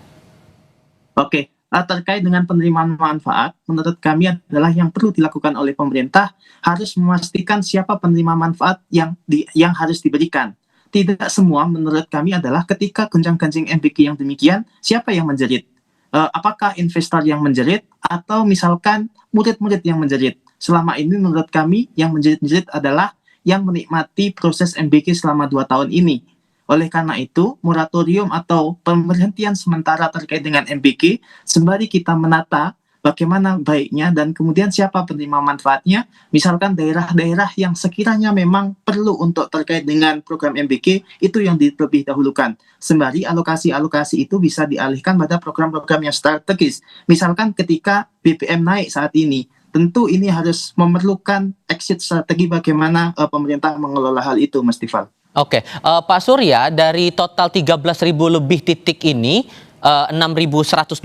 Speaker 9: Oke, terkait dengan penerimaan manfaat, menurut kami adalah yang perlu dilakukan oleh pemerintah harus memastikan siapa penerima manfaat yang harus diberikan. Tidak semua menurut kami adalah ketika gonjang-ganjing MBG yang demikian, siapa yang menjerit? Apakah investor yang menjerit atau misalkan murid-murid yang menjerit? Selama ini menurut kami yang menjerit-jerit adalah yang menikmati proses MBG selama 2 tahun ini. Oleh karena itu, moratorium atau pemberhentian sementara terkait dengan MBG, sembari kita menata bagaimana baiknya dan kemudian siapa penerima manfaatnya, misalkan daerah-daerah yang sekiranya memang perlu untuk terkait dengan program MBG, itu yang terlebih dahulukan. Sembari alokasi-alokasi itu bisa dialihkan pada program-program yang strategis. Misalkan ketika BBM naik saat ini, tentu ini harus memerlukan exit strategi bagaimana pemerintah mengelola hal itu, Mas Tifal.
Speaker 2: Oke, Pak Surya, dari total 13.000 lebih titik ini, 6.128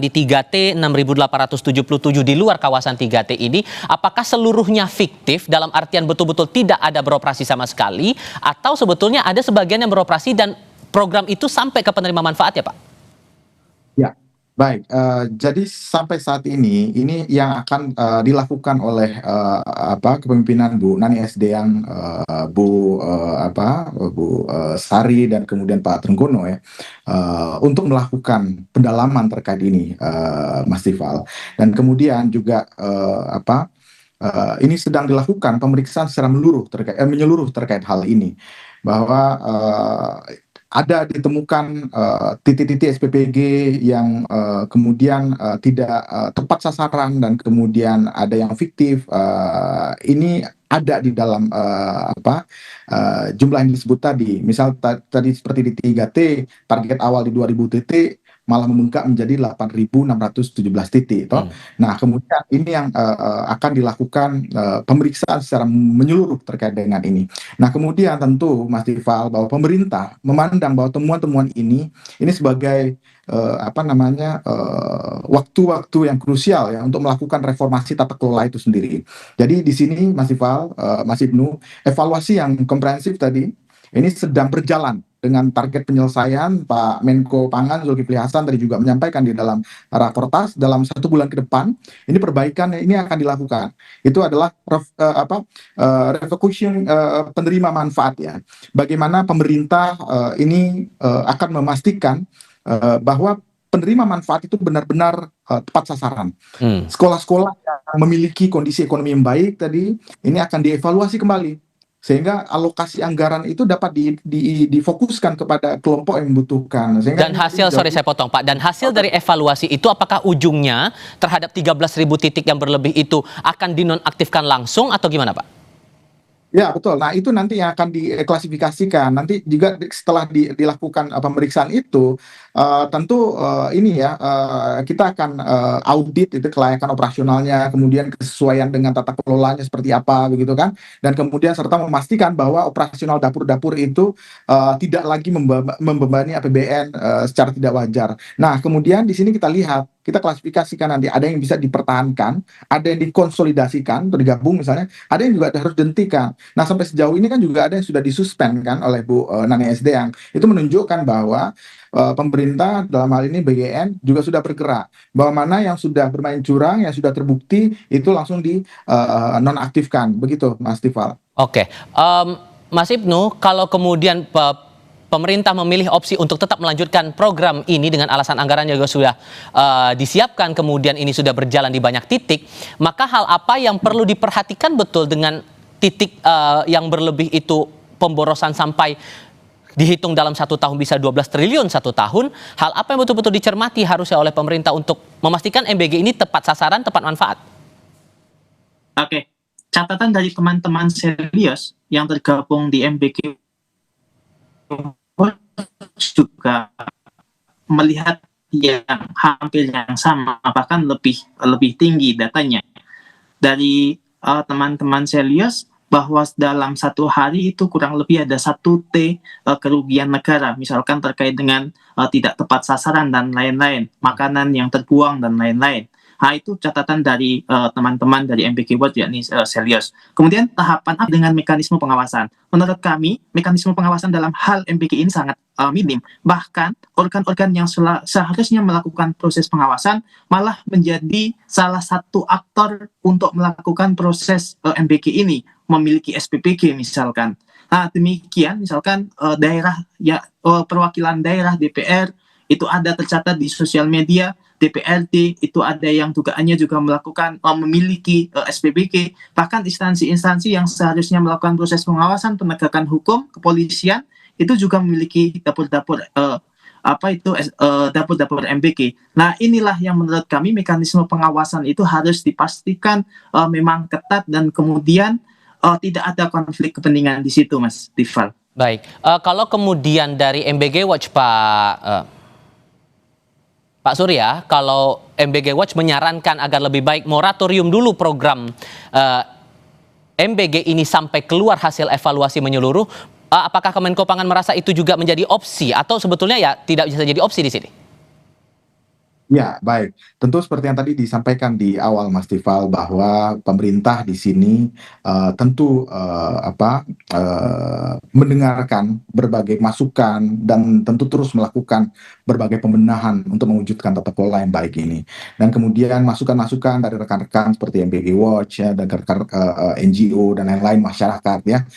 Speaker 2: di 3T, 6.877 di luar kawasan 3T ini, apakah seluruhnya fiktif dalam artian betul-betul tidak ada beroperasi sama sekali, atau sebetulnya ada sebagian yang beroperasi dan program itu sampai ke penerima manfaat ya Pak?
Speaker 8: Ya, baik. Jadi sampai saat ini yang akan dilakukan oleh kepemimpinan Bu Nani Sdn, Bu Sari dan kemudian Pak Trenggono ya, untuk melakukan pendalaman terkait ini, Mas Tifal. Dan kemudian juga ini sedang dilakukan pemeriksaan secara menyeluruh terkait hal ini, bahwa ada ditemukan titik-titik SPPG yang kemudian tidak tepat sasaran dan kemudian ada yang fiktif. Ini ada di dalam jumlah yang disebut tadi. Misal tadi seperti di 3T, target awal di 2000 titik malah membengkak menjadi 8.617 titik. Nah, kemudian ini yang akan dilakukan pemeriksaan secara menyeluruh terkait dengan ini. Nah, kemudian tentu Mas Tifal bahwa pemerintah memandang bahwa temuan-temuan ini sebagai waktu-waktu yang krusial ya untuk melakukan reformasi tata kelola itu sendiri. Jadi di sini Mas Tifal, Mas Ibnu, evaluasi yang komprehensif tadi ini sedang berjalan dengan target penyelesaian. Pak Menko Pangan Zulkifli Hasan tadi juga menyampaikan di dalam rakortas dalam 1 bulan ke depan ini perbaikan ini akan dilakukan. Itu adalah revocation penerima manfaat ya. Bagaimana pemerintah ini akan memastikan bahwa penerima manfaat itu benar-benar tepat sasaran. Sekolah-sekolah yang memiliki kondisi ekonomi yang baik tadi ini akan dievaluasi kembali sehingga alokasi anggaran itu dapat difokuskan kepada kelompok yang membutuhkan.
Speaker 2: Dan hasil, sorry saya potong Pak, dan hasil dari evaluasi itu apakah ujungnya terhadap 13.000 titik yang berlebih itu akan dinonaktifkan langsung atau gimana Pak?
Speaker 8: Ya betul. Nah itu nanti yang akan diklasifikasikan. Nanti juga setelah dilakukan pemeriksaan itu, tentu kita akan audit itu kelayakan operasionalnya, kemudian kesesuaian dengan tata kelolanya seperti apa begitu kan, dan kemudian serta memastikan bahwa operasional dapur-dapur itu tidak lagi membebani APBN secara tidak wajar. Nah kemudian di sini kita lihat, kita klasifikasikan nanti ada yang bisa dipertahankan, ada yang dikonsolidasikan atau digabung misalnya, ada yang juga harus dihentikan. Nah sampai sejauh ini kan juga ada yang sudah disuspend kan oleh Bu Nani SD yang itu menunjukkan bahwa pemerintah dalam hal ini BGN juga sudah bergerak bahwa mana yang sudah bermain curang, yang sudah terbukti itu langsung di nonaktifkan begitu Mas Tifal.
Speaker 2: Oke, Mas Ibnu, kalau kemudian pemerintah memilih opsi untuk tetap melanjutkan program ini dengan alasan anggarannya juga sudah disiapkan, kemudian ini sudah berjalan di banyak titik, maka hal apa yang perlu diperhatikan betul dengan titik yang berlebih itu pemborosan sampai dihitung dalam 1 tahun bisa 12 triliun 1 tahun, hal apa yang betul-betul dicermati harusnya oleh pemerintah untuk memastikan MBG ini tepat sasaran, tepat manfaat?
Speaker 9: Oke, catatan dari teman-teman serius yang tergabung di MBG juga melihat yang hampir yang sama, bahkan lebih tinggi datanya dari teman-teman serius, bahwa dalam 1 hari itu kurang lebih ada 1 T kerugian negara, misalkan terkait dengan tidak tepat sasaran dan lain-lain, makanan yang terbuang dan lain-lain. Nah, itu catatan dari teman-teman dari MBG World, yakni serius. Kemudian tahapan apa dengan mekanisme pengawasan? Menurut kami, mekanisme pengawasan dalam hal MBG ini sangat minim. Bahkan organ-organ yang seharusnya melakukan proses pengawasan malah menjadi salah satu aktor untuk melakukan proses MBG ini, memiliki SPPG misalkan. Nah, demikian misalkan daerah perwakilan daerah DPR itu ada tercatat di sosial media, DPRD itu ada yang dugaannya juga melakukan memiliki SPPG, bahkan instansi-instansi yang seharusnya melakukan proses pengawasan penegakan hukum, kepolisian itu juga memiliki dapur-dapur dapur-dapur MBG. Nah, inilah yang menurut kami mekanisme pengawasan itu harus dipastikan memang ketat dan kemudian tidak ada konflik kepentingan di situ, Mas Tifal.
Speaker 2: Baik, kalau kemudian dari MBG Watch Pak Surya, kalau MBG Watch menyarankan agar lebih baik moratorium dulu program MBG ini sampai keluar hasil evaluasi menyeluruh, apakah Kemenko Pangan merasa itu juga menjadi opsi atau sebetulnya ya tidak bisa jadi opsi di sini?
Speaker 8: Ya, baik. Tentu seperti yang tadi disampaikan di awal Mas Tifal bahwa pemerintah di sini tentu mendengarkan berbagai masukan dan tentu terus melakukan berbagai pembenahan untuk mewujudkan tata kelola yang baik ini. Dan kemudian masukan-masukan dari rekan-rekan seperti MBG Watch ya, dan rekan NGO dan lain-lain masyarakat ya.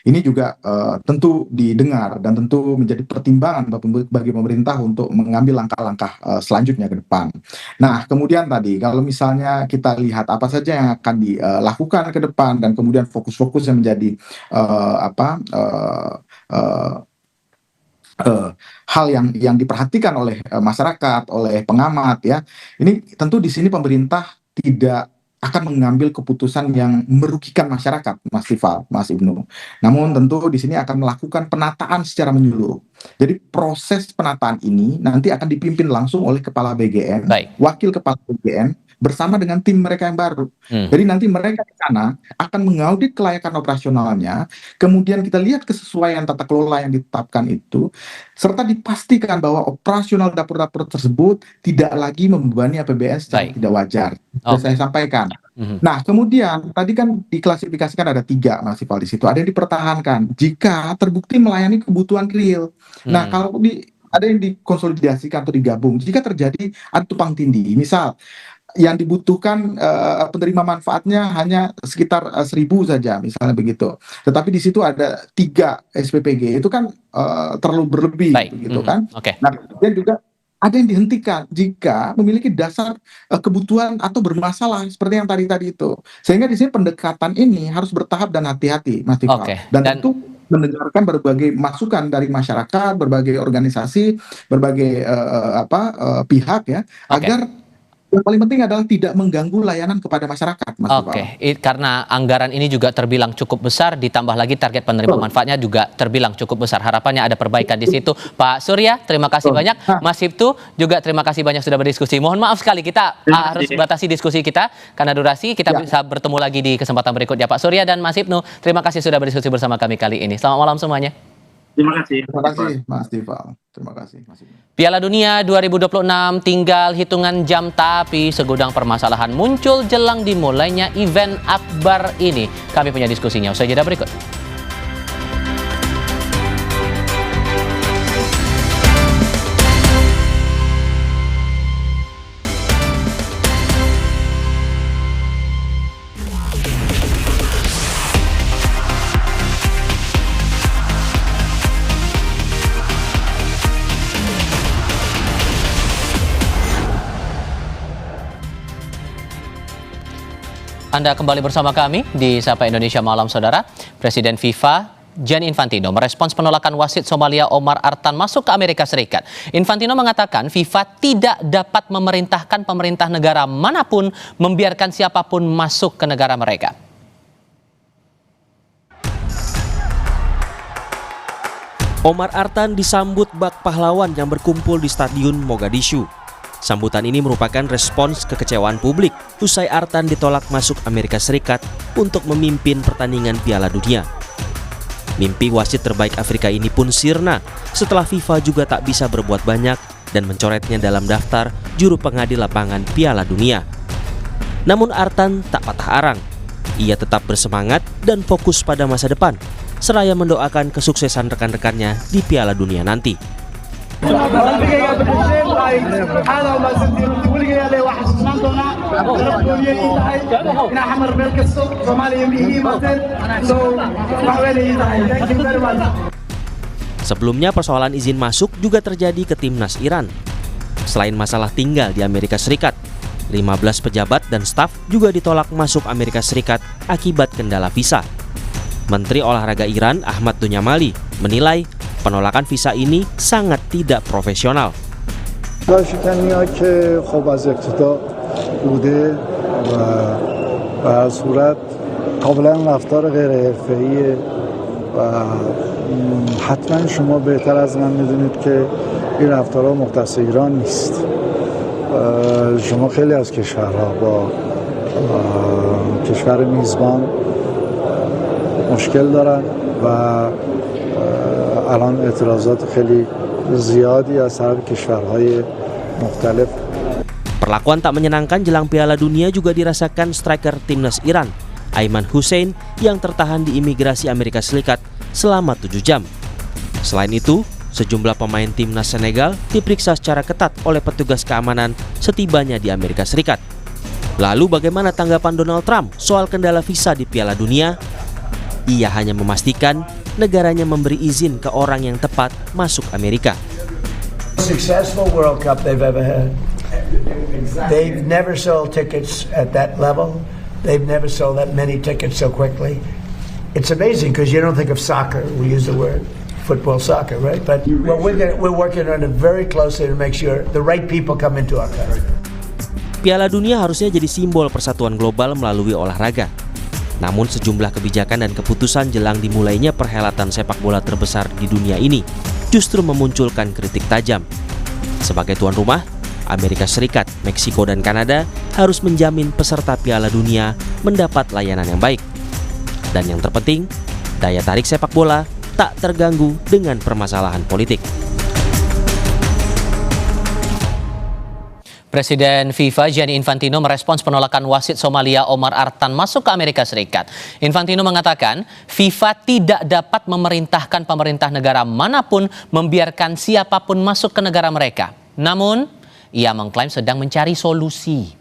Speaker 8: Ini juga tentu didengar dan tentu menjadi pertimbangan bagi pemerintah untuk mengambil langkah-langkah selanjutnya ke depan. Nah, kemudian tadi kalau misalnya kita lihat apa saja yang akan dilakukan ke depan dan kemudian fokus-fokus yang menjadi hal yang diperhatikan oleh masyarakat, oleh pengamat ya. Ini tentu di sini pemerintah tidak akan mengambil keputusan yang merugikan masyarakat, Mas Tifal, Mas Ibnu. Namun tentu di sini akan melakukan penataan secara menyeluruh. Jadi proses penataan ini nanti akan dipimpin langsung oleh Kepala BGN, Wakil Kepala BGN, bersama dengan tim mereka yang baru. Jadi nanti mereka di sana akan mengaudit kelayakan operasionalnya, kemudian kita lihat kesesuaian tata kelola yang ditetapkan itu, serta dipastikan bahwa operasional dapur-dapur tersebut tidak lagi membebani APBN secara tidak wajar. Saya sampaikan. Nah, kemudian tadi kan diklasifikasikan ada 3, Mas Tifal, di situ. Ada yang dipertahankan jika terbukti melayani kebutuhan real. Nah, kalau ada yang dikonsolidasikan atau digabung jika terjadi ada tumpang tindih. Misal yang dibutuhkan penerima manfaatnya hanya sekitar 1.000 saja, misalnya begitu. Tetapi di situ ada 3 SPPG, itu kan terlalu berlebih, gitu kan. Nah, kemudian juga ada yang dihentikan jika memiliki dasar kebutuhan atau bermasalah seperti yang tadi itu. Sehingga di sini pendekatan ini harus bertahap dan hati-hati, Mas Tifal. Dan tentu mendengarkan berbagai masukan dari masyarakat, berbagai organisasi, berbagai pihak ya, agar yang paling penting adalah tidak mengganggu layanan kepada masyarakat, Mas Tifal.
Speaker 2: Karena anggaran ini juga terbilang cukup besar, ditambah lagi target penerima manfaatnya juga terbilang cukup besar. Harapannya ada perbaikan di situ. Pak Surya, terima kasih banyak. Mas Hibtu juga terima kasih banyak sudah berdiskusi. Mohon maaf sekali kita harus batasi diskusi kita karena durasi. Kita bisa bertemu lagi di kesempatan berikutnya. Pak Surya dan Mas Hibnu, terima kasih sudah berdiskusi bersama kami kali ini. Selamat malam semuanya.
Speaker 8: Terima kasih Mas Tifal. Terima kasih Mas Ibnu.
Speaker 2: Piala Dunia 2026 tinggal hitungan jam, tapi segudang permasalahan muncul jelang dimulainya event akbar ini. Kami punya diskusinya usai jeda berikut. Anda kembali bersama kami di Sapa Indonesia Malam, Saudara. Presiden FIFA Gianni Infantino merespons penolakan wasit Somalia Omar Artan masuk ke Amerika Serikat. Infantino mengatakan FIFA tidak dapat memerintahkan pemerintah negara manapun membiarkan siapapun masuk ke negara mereka.
Speaker 10: Omar Artan disambut bak pahlawan yang berkumpul di Stadion Mogadishu. Sambutan ini merupakan respons kekecewaan publik usai Artan ditolak masuk Amerika Serikat untuk memimpin pertandingan Piala Dunia. Mimpi wasit terbaik Afrika ini pun sirna setelah FIFA juga tak bisa berbuat banyak dan mencoretnya dalam daftar juru pengadil lapangan Piala Dunia. Namun Artan tak patah arang. Ia tetap bersemangat dan fokus pada masa depan, seraya mendoakan kesuksesan rekan-rekannya di Piala Dunia nanti. Sebelumnya persoalan izin masuk juga terjadi ke timnas Iran. Selain masalah tinggal di Amerika Serikat, 15 pejabat dan staf juga ditolak masuk Amerika Serikat akibat kendala visa. Menteri Olahraga Iran Ahmad Dunyamali menilai penolakan visa ini sangat tidak profesional.
Speaker 11: داشتنی‌ها که خب از ابتدا بوده و به هر صورت کاملا رفتار غیر حرفه‌ایه و حتما شما بهتر از من می‌دونید که این رفتارها مختص ایران نیست. شما خیلی از کشورها با کشور میزبان مشکل دارن و الان اعتراضات خیلی زیادی از طرف کشورهای مختلف.
Speaker 10: Perlakuan tak menyenangkan jelang Piala Dunia juga dirasakan striker timnas Iran, Aiman Hussein, yang tertahan di imigrasi Amerika Serikat selama 7 jam. Selain itu, sejumlah pemain timnas Senegal diperiksa secara ketat oleh petugas keamanan setibanya di Amerika Serikat. Lalu bagaimana tanggapan Donald Trump soal kendala visa di Piala Dunia? Ia hanya memastikan negaranya memberi izin ke orang yang tepat masuk Amerika.
Speaker 12: Successful World Cup they've ever had. They've never sold tickets at that level. They've never sold that many tickets so quickly. It's amazing because you don't think of soccer. We use the word. football, soccer, right? But we're working on it very closely to make sure the right people come into our country.
Speaker 10: Piala Dunia harusnya jadi simbol persatuan global melalui olahraga. Namun sejumlah kebijakan dan keputusan jelang dimulainya perhelatan sepak bola terbesar di dunia ini justru memunculkan kritik tajam. Sebagai tuan rumah, Amerika Serikat, Meksiko, dan Kanada harus menjamin peserta Piala Dunia mendapat layanan yang baik. Dan yang terpenting, daya tarik sepak bola tak terganggu dengan permasalahan politik.
Speaker 2: Presiden FIFA Gianni Infantino merespons penolakan wasit Somalia Omar Artan masuk ke Amerika Serikat. Infantino mengatakan FIFA tidak dapat memerintahkan pemerintah negara manapun membiarkan siapapun masuk ke negara mereka. Namun, ia mengklaim sedang mencari solusi.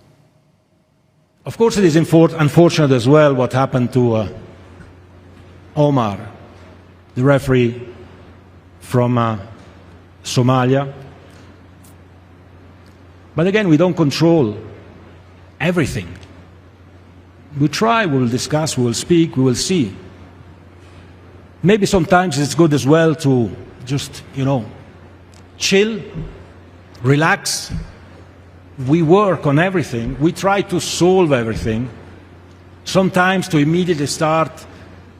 Speaker 13: Of course it is unfortunate as well what happened to Omar, the referee from Somalia. But again, we don't control everything. We try, we will discuss, we will speak, we will see. Maybe sometimes it's good as well to just, chill, relax. We work on everything. We try to solve everything. Sometimes to immediately start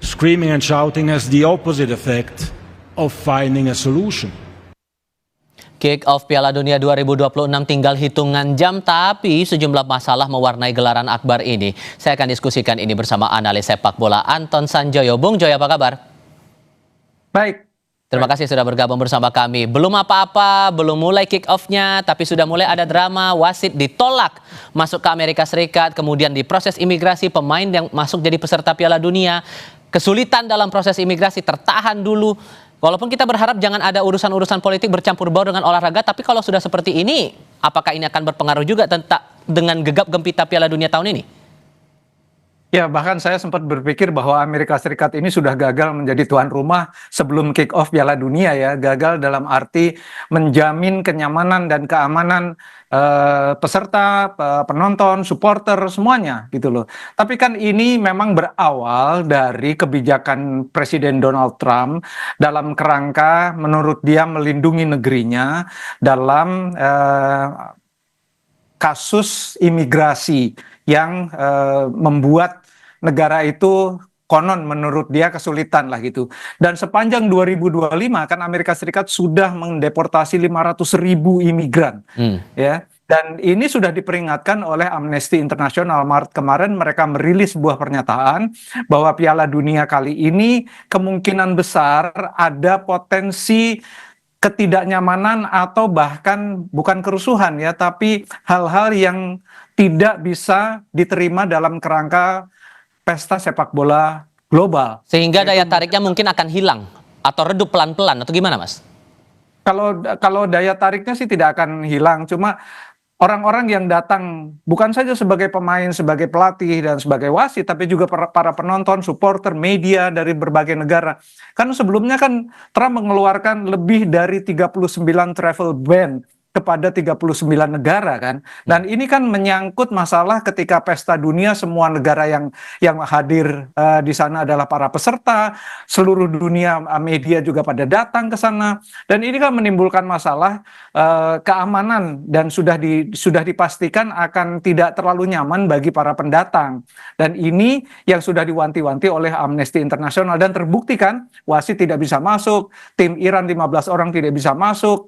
Speaker 13: screaming and shouting has the opposite effect of finding a solution.
Speaker 2: Kick-off Piala Dunia 2026 tinggal hitungan jam, tapi sejumlah masalah mewarnai gelaran akbar ini. Saya akan diskusikan ini bersama analis sepak bola Anton Sanjoyo. Bung Joy, apa kabar?
Speaker 14: Baik.
Speaker 2: Terima kasih sudah bergabung bersama kami. Belum apa-apa, belum mulai kick-off-nya, tapi sudah mulai ada drama. Wasit ditolak masuk ke Amerika Serikat, kemudian di proses imigrasi pemain yang masuk jadi peserta Piala Dunia. Kesulitan dalam proses imigrasi, tertahan dulu. Walaupun kita berharap jangan ada urusan-urusan politik bercampur baur dengan olahraga, tapi kalau sudah seperti ini, apakah ini akan berpengaruh juga dengan gegap gempita Piala Dunia tahun ini?
Speaker 14: Ya, bahkan saya sempat berpikir bahwa Amerika Serikat ini sudah gagal menjadi tuan rumah sebelum kick-off Piala Dunia ya. Gagal dalam arti menjamin kenyamanan dan keamanan peserta, penonton, supporter, semuanya gitu loh. Tapi kan ini memang berawal dari kebijakan Presiden Donald Trump dalam kerangka menurut dia melindungi negerinya dalam kasus imigrasi yang membuat negara itu konon menurut dia kesulitan lah gitu. Dan sepanjang 2025 kan Amerika Serikat sudah mendeportasi 500.000 imigran. Ya. Dan ini sudah diperingatkan oleh Amnesty International. Maret kemarin mereka merilis sebuah pernyataan bahwa Piala Dunia kali ini kemungkinan besar ada potensi ketidaknyamanan atau bahkan bukan kerusuhan ya, tapi hal-hal yang tidak bisa diterima dalam kerangka pesta sepak bola global.
Speaker 2: Sehingga daya tariknya mungkin akan hilang atau redup pelan-pelan atau gimana, Mas?
Speaker 14: Kalau daya tariknya sih tidak akan hilang, cuma orang-orang yang datang bukan saja sebagai pemain, sebagai pelatih dan sebagai wasit, tapi juga para penonton, supporter, media dari berbagai negara. Kan sebelumnya kan Trump mengeluarkan lebih dari 39 travel ban kepada 39 negara kan. Dan ini kan menyangkut masalah ketika pesta dunia, semua negara yang hadir di sana adalah para peserta, seluruh dunia media juga pada datang ke sana, dan ini kan menimbulkan masalah keamanan dan sudah dipastikan akan tidak terlalu nyaman bagi para pendatang. Dan ini yang sudah diwanti-wanti oleh Amnesty International dan terbukti kan, wasit tidak bisa masuk, tim Iran 15 orang tidak bisa masuk,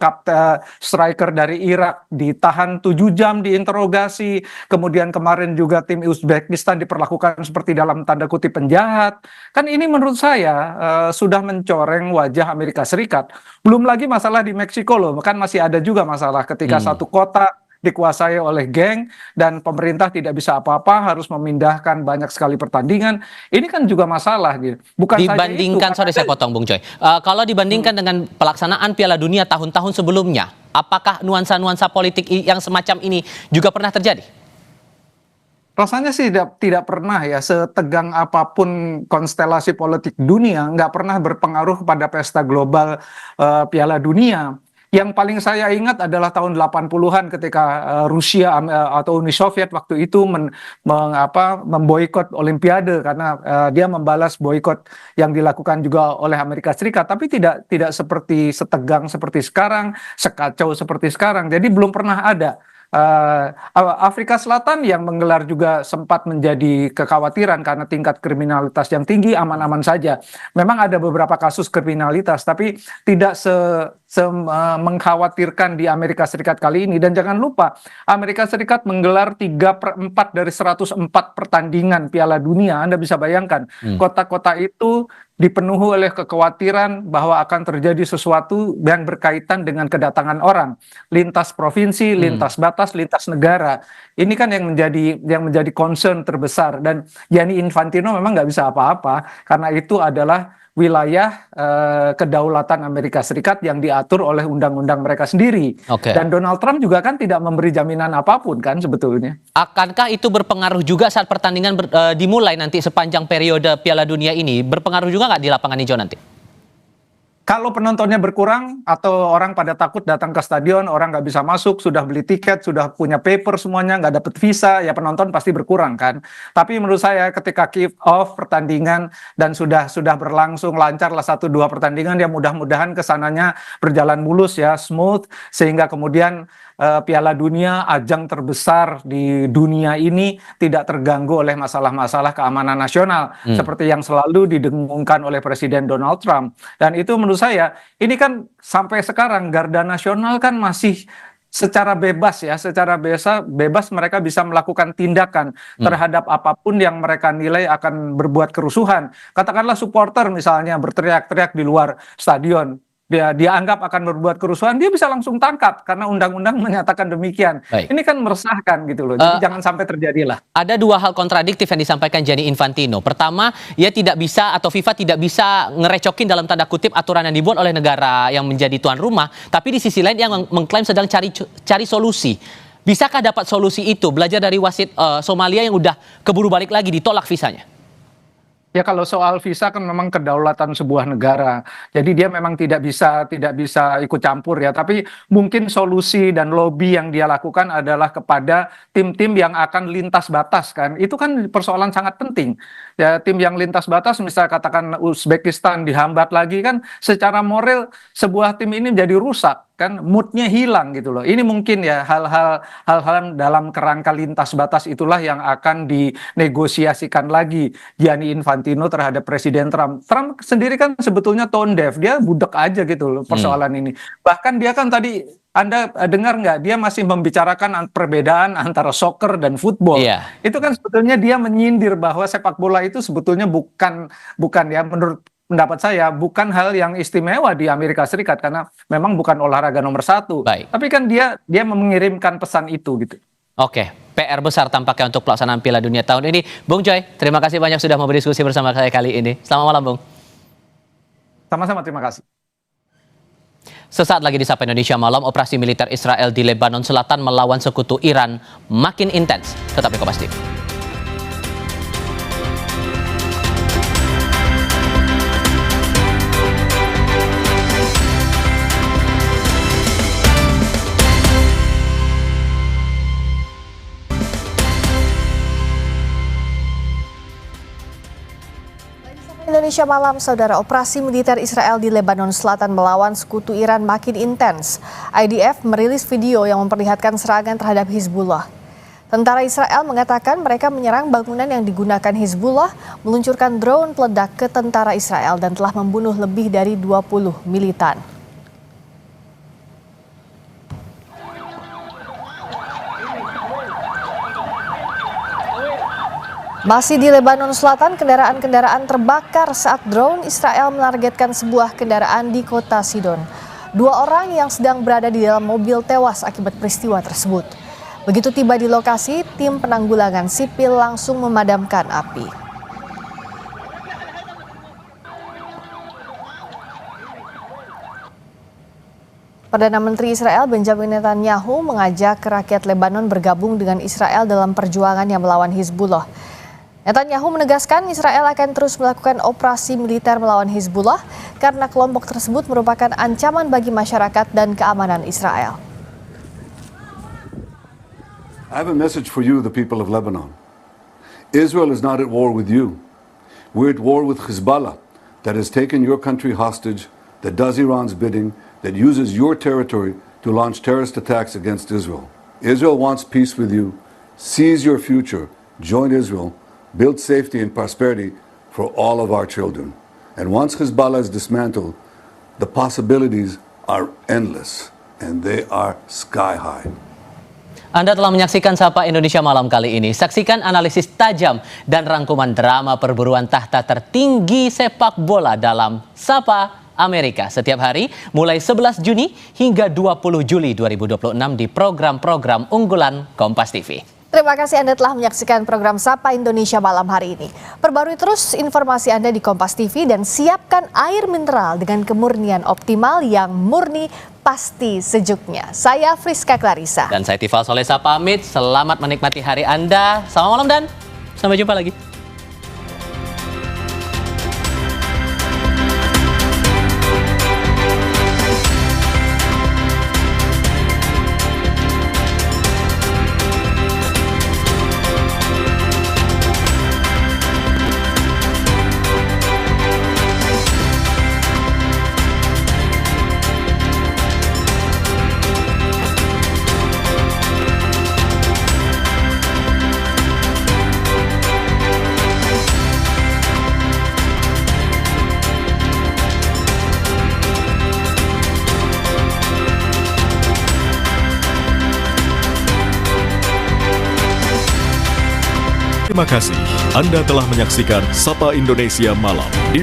Speaker 14: striker dari Irak ditahan 7 jam diinterogasi, kemudian kemarin juga tim Uzbekistan diperlakukan seperti dalam tanda kutip penjahat. Kan ini menurut saya sudah mencoreng wajah Amerika Serikat. Belum lagi masalah di Meksiko loh, kan masih ada juga masalah ketika satu kota dikuasai oleh geng dan pemerintah tidak bisa apa-apa, harus memindahkan banyak sekali pertandingan. Ini kan juga masalah gitu. Bukan
Speaker 2: dibandingkan,
Speaker 14: saja itu,
Speaker 2: sorry saya potong Bung Coy. Kalau dibandingkan dengan pelaksanaan Piala Dunia tahun-tahun sebelumnya, apakah nuansa-nuansa politik yang semacam ini juga pernah terjadi?
Speaker 14: Rasanya sih tidak pernah ya, setegang apapun konstelasi politik dunia, nggak pernah berpengaruh pada pesta global Piala Dunia. Yang paling saya ingat adalah tahun 80-an ketika Rusia atau Uni Soviet waktu itu memboikot Olimpiade karena dia membalas boikot yang dilakukan juga oleh Amerika Serikat, tapi tidak seperti setegang seperti sekarang, sekacau seperti sekarang. Jadi belum pernah ada. Afrika Selatan yang menggelar juga sempat menjadi kekhawatiran karena tingkat kriminalitas yang tinggi, aman-aman saja. Memang ada beberapa kasus kriminalitas, tapi tidak mengkhawatirkan di Amerika Serikat kali ini. Dan jangan lupa, Amerika Serikat menggelar 3/4 dari 104 pertandingan Piala Dunia. Anda bisa bayangkan, kota-kota itu dipenuhi oleh kekhawatiran bahwa akan terjadi sesuatu yang berkaitan dengan kedatangan orang, lintas provinsi, lintas batas, lintas negara. Ini kan yang menjadi concern terbesar, dan Gianni Infantino memang nggak bisa apa-apa karena itu adalah wilayah kedaulatan Amerika Serikat yang diatur oleh undang-undang mereka sendiri. Dan Donald Trump juga kan tidak memberi jaminan apapun kan sebetulnya.
Speaker 2: Akankah itu berpengaruh juga saat pertandingan dimulai nanti sepanjang periode Piala Dunia ini? Berpengaruh juga nggak di lapangan hijau nanti?
Speaker 14: Kalau penontonnya berkurang atau orang pada takut datang ke stadion, orang nggak bisa masuk, sudah beli tiket, sudah punya paper semuanya, nggak dapat visa, ya penonton pasti berkurang kan. Tapi menurut saya ketika kick off pertandingan dan sudah berlangsung lancar lah 1-2 pertandingan, ya mudah-mudahan kesananya berjalan mulus ya, smooth, sehingga kemudian Piala Dunia, ajang terbesar di dunia ini tidak terganggu oleh masalah-masalah keamanan nasional seperti yang selalu didengungkan oleh Presiden Donald Trump. Dan itu menurut saya, ini kan sampai sekarang Garda Nasional kan masih secara bebas ya, secara bebas mereka bisa melakukan tindakan terhadap apapun yang mereka nilai akan berbuat kerusuhan. Katakanlah supporter misalnya berteriak-teriak di luar stadion, dia anggap akan berbuat kerusuhan, dia bisa langsung tangkap karena undang-undang menyatakan demikian. Ini kan meresahkan gitu loh. Jadi jangan sampai terjadilah.
Speaker 2: Ada dua hal kontradiktif yang disampaikan Gianni Infantino. Pertama, ia tidak bisa atau FIFA tidak bisa ngerecokin dalam tanda kutip aturan yang dibuat oleh negara yang menjadi tuan rumah, tapi di sisi lain ia mengklaim sedang cari solusi. Bisakah dapat solusi itu? Belajar dari wasit Somalia yang udah keburu balik lagi, ditolak visanya.
Speaker 14: Ya kalau soal visa kan memang kedaulatan sebuah negara. Jadi dia memang tidak bisa ikut campur ya. Tapi mungkin solusi dan lobby yang dia lakukan adalah kepada tim-tim yang akan lintas batas kan. Itu kan persoalan sangat penting. Ya tim yang lintas batas misalnya katakan Uzbekistan dihambat lagi kan, secara moral sebuah tim ini jadi rusak kan, moodnya hilang gitu loh. Ini mungkin ya hal-hal dalam kerangka lintas batas itulah yang akan dinegosiasikan lagi Gianni Infantino terhadap Presiden Trump. Trump sendiri kan sebetulnya tone deaf, dia budek aja gitu loh persoalan ini. Bahkan dia kan tadi Anda dengar nggak, dia masih membicarakan perbedaan antara soccer dan football. Itu kan sebetulnya dia menyindir bahwa sepak bola itu sebetulnya bukan ya, menurut pendapat saya bukan hal yang istimewa di Amerika Serikat karena memang bukan olahraga nomor 1. Tapi kan dia mengirimkan pesan itu gitu.
Speaker 2: Oke, PR besar tampaknya untuk pelaksanaan Piala Dunia tahun ini. Bung Joy, terima kasih banyak sudah mau berdiskusi bersama saya kali ini. Selamat malam, Bung.
Speaker 14: Sama-sama, terima kasih.
Speaker 2: Sesaat lagi di Sapa Indonesia Malam, operasi militer Israel di Lebanon Selatan melawan sekutu Iran makin intens. Tetap di Kompas TV.
Speaker 1: Indonesia Malam, saudara, operasi militer Israel di Lebanon Selatan melawan sekutu Iran makin intens. IDF merilis video yang memperlihatkan serangan terhadap Hizbullah. Tentara Israel mengatakan mereka menyerang bangunan yang digunakan Hizbullah, meluncurkan drone peledak ke tentara Israel dan telah membunuh lebih dari 20 militan. Masih di Lebanon Selatan, kendaraan-kendaraan terbakar saat drone Israel menargetkan sebuah kendaraan di kota Sidon. 2 orang yang sedang berada di dalam mobil tewas akibat peristiwa tersebut. Begitu tiba di lokasi, tim penanggulangan sipil langsung memadamkan api. Perdana Menteri Israel Benjamin Netanyahu mengajak rakyat Lebanon bergabung dengan Israel dalam perjuangannya melawan Hizbullah. Netanyahu menegaskan Israel akan terus melakukan operasi militer melawan Hizbullah karena kelompok tersebut merupakan ancaman bagi masyarakat dan keamanan Israel.
Speaker 15: I have a message for you, the people of Lebanon. Israel is not at war with you. We're at war with Hezbollah, that has taken your country hostage, that does Iran's bidding, that uses your territory to launch terrorist attacks against Israel. Israel wants peace with you. Seize your future. Join Israel. Build safety and prosperity for all of our children. And once Hezbollah is dismantled, the possibilities are endless, and they are sky high.
Speaker 2: Anda telah menyaksikan Sapa Indonesia Malam kali ini. Saksikan analisis tajam dan rangkuman drama perburuan tahta tertinggi sepak bola dalam Sapa Amerika setiap hari mulai 11 Juni hingga 20 Juli 2026 di program-program unggulan Kompas TV.
Speaker 1: Terima kasih Anda telah menyaksikan program Sapa Indonesia Malam hari ini. Perbarui terus informasi Anda di Kompas TV dan siapkan air mineral dengan kemurnian optimal yang murni pasti sejuknya. Saya Friska Clarissa.
Speaker 2: Dan saya Tifal Solesa pamit. Selamat menikmati hari Anda. Selamat malam dan sampai jumpa lagi.
Speaker 16: Terima kasih Anda telah menyaksikan Sapa Indonesia Malam.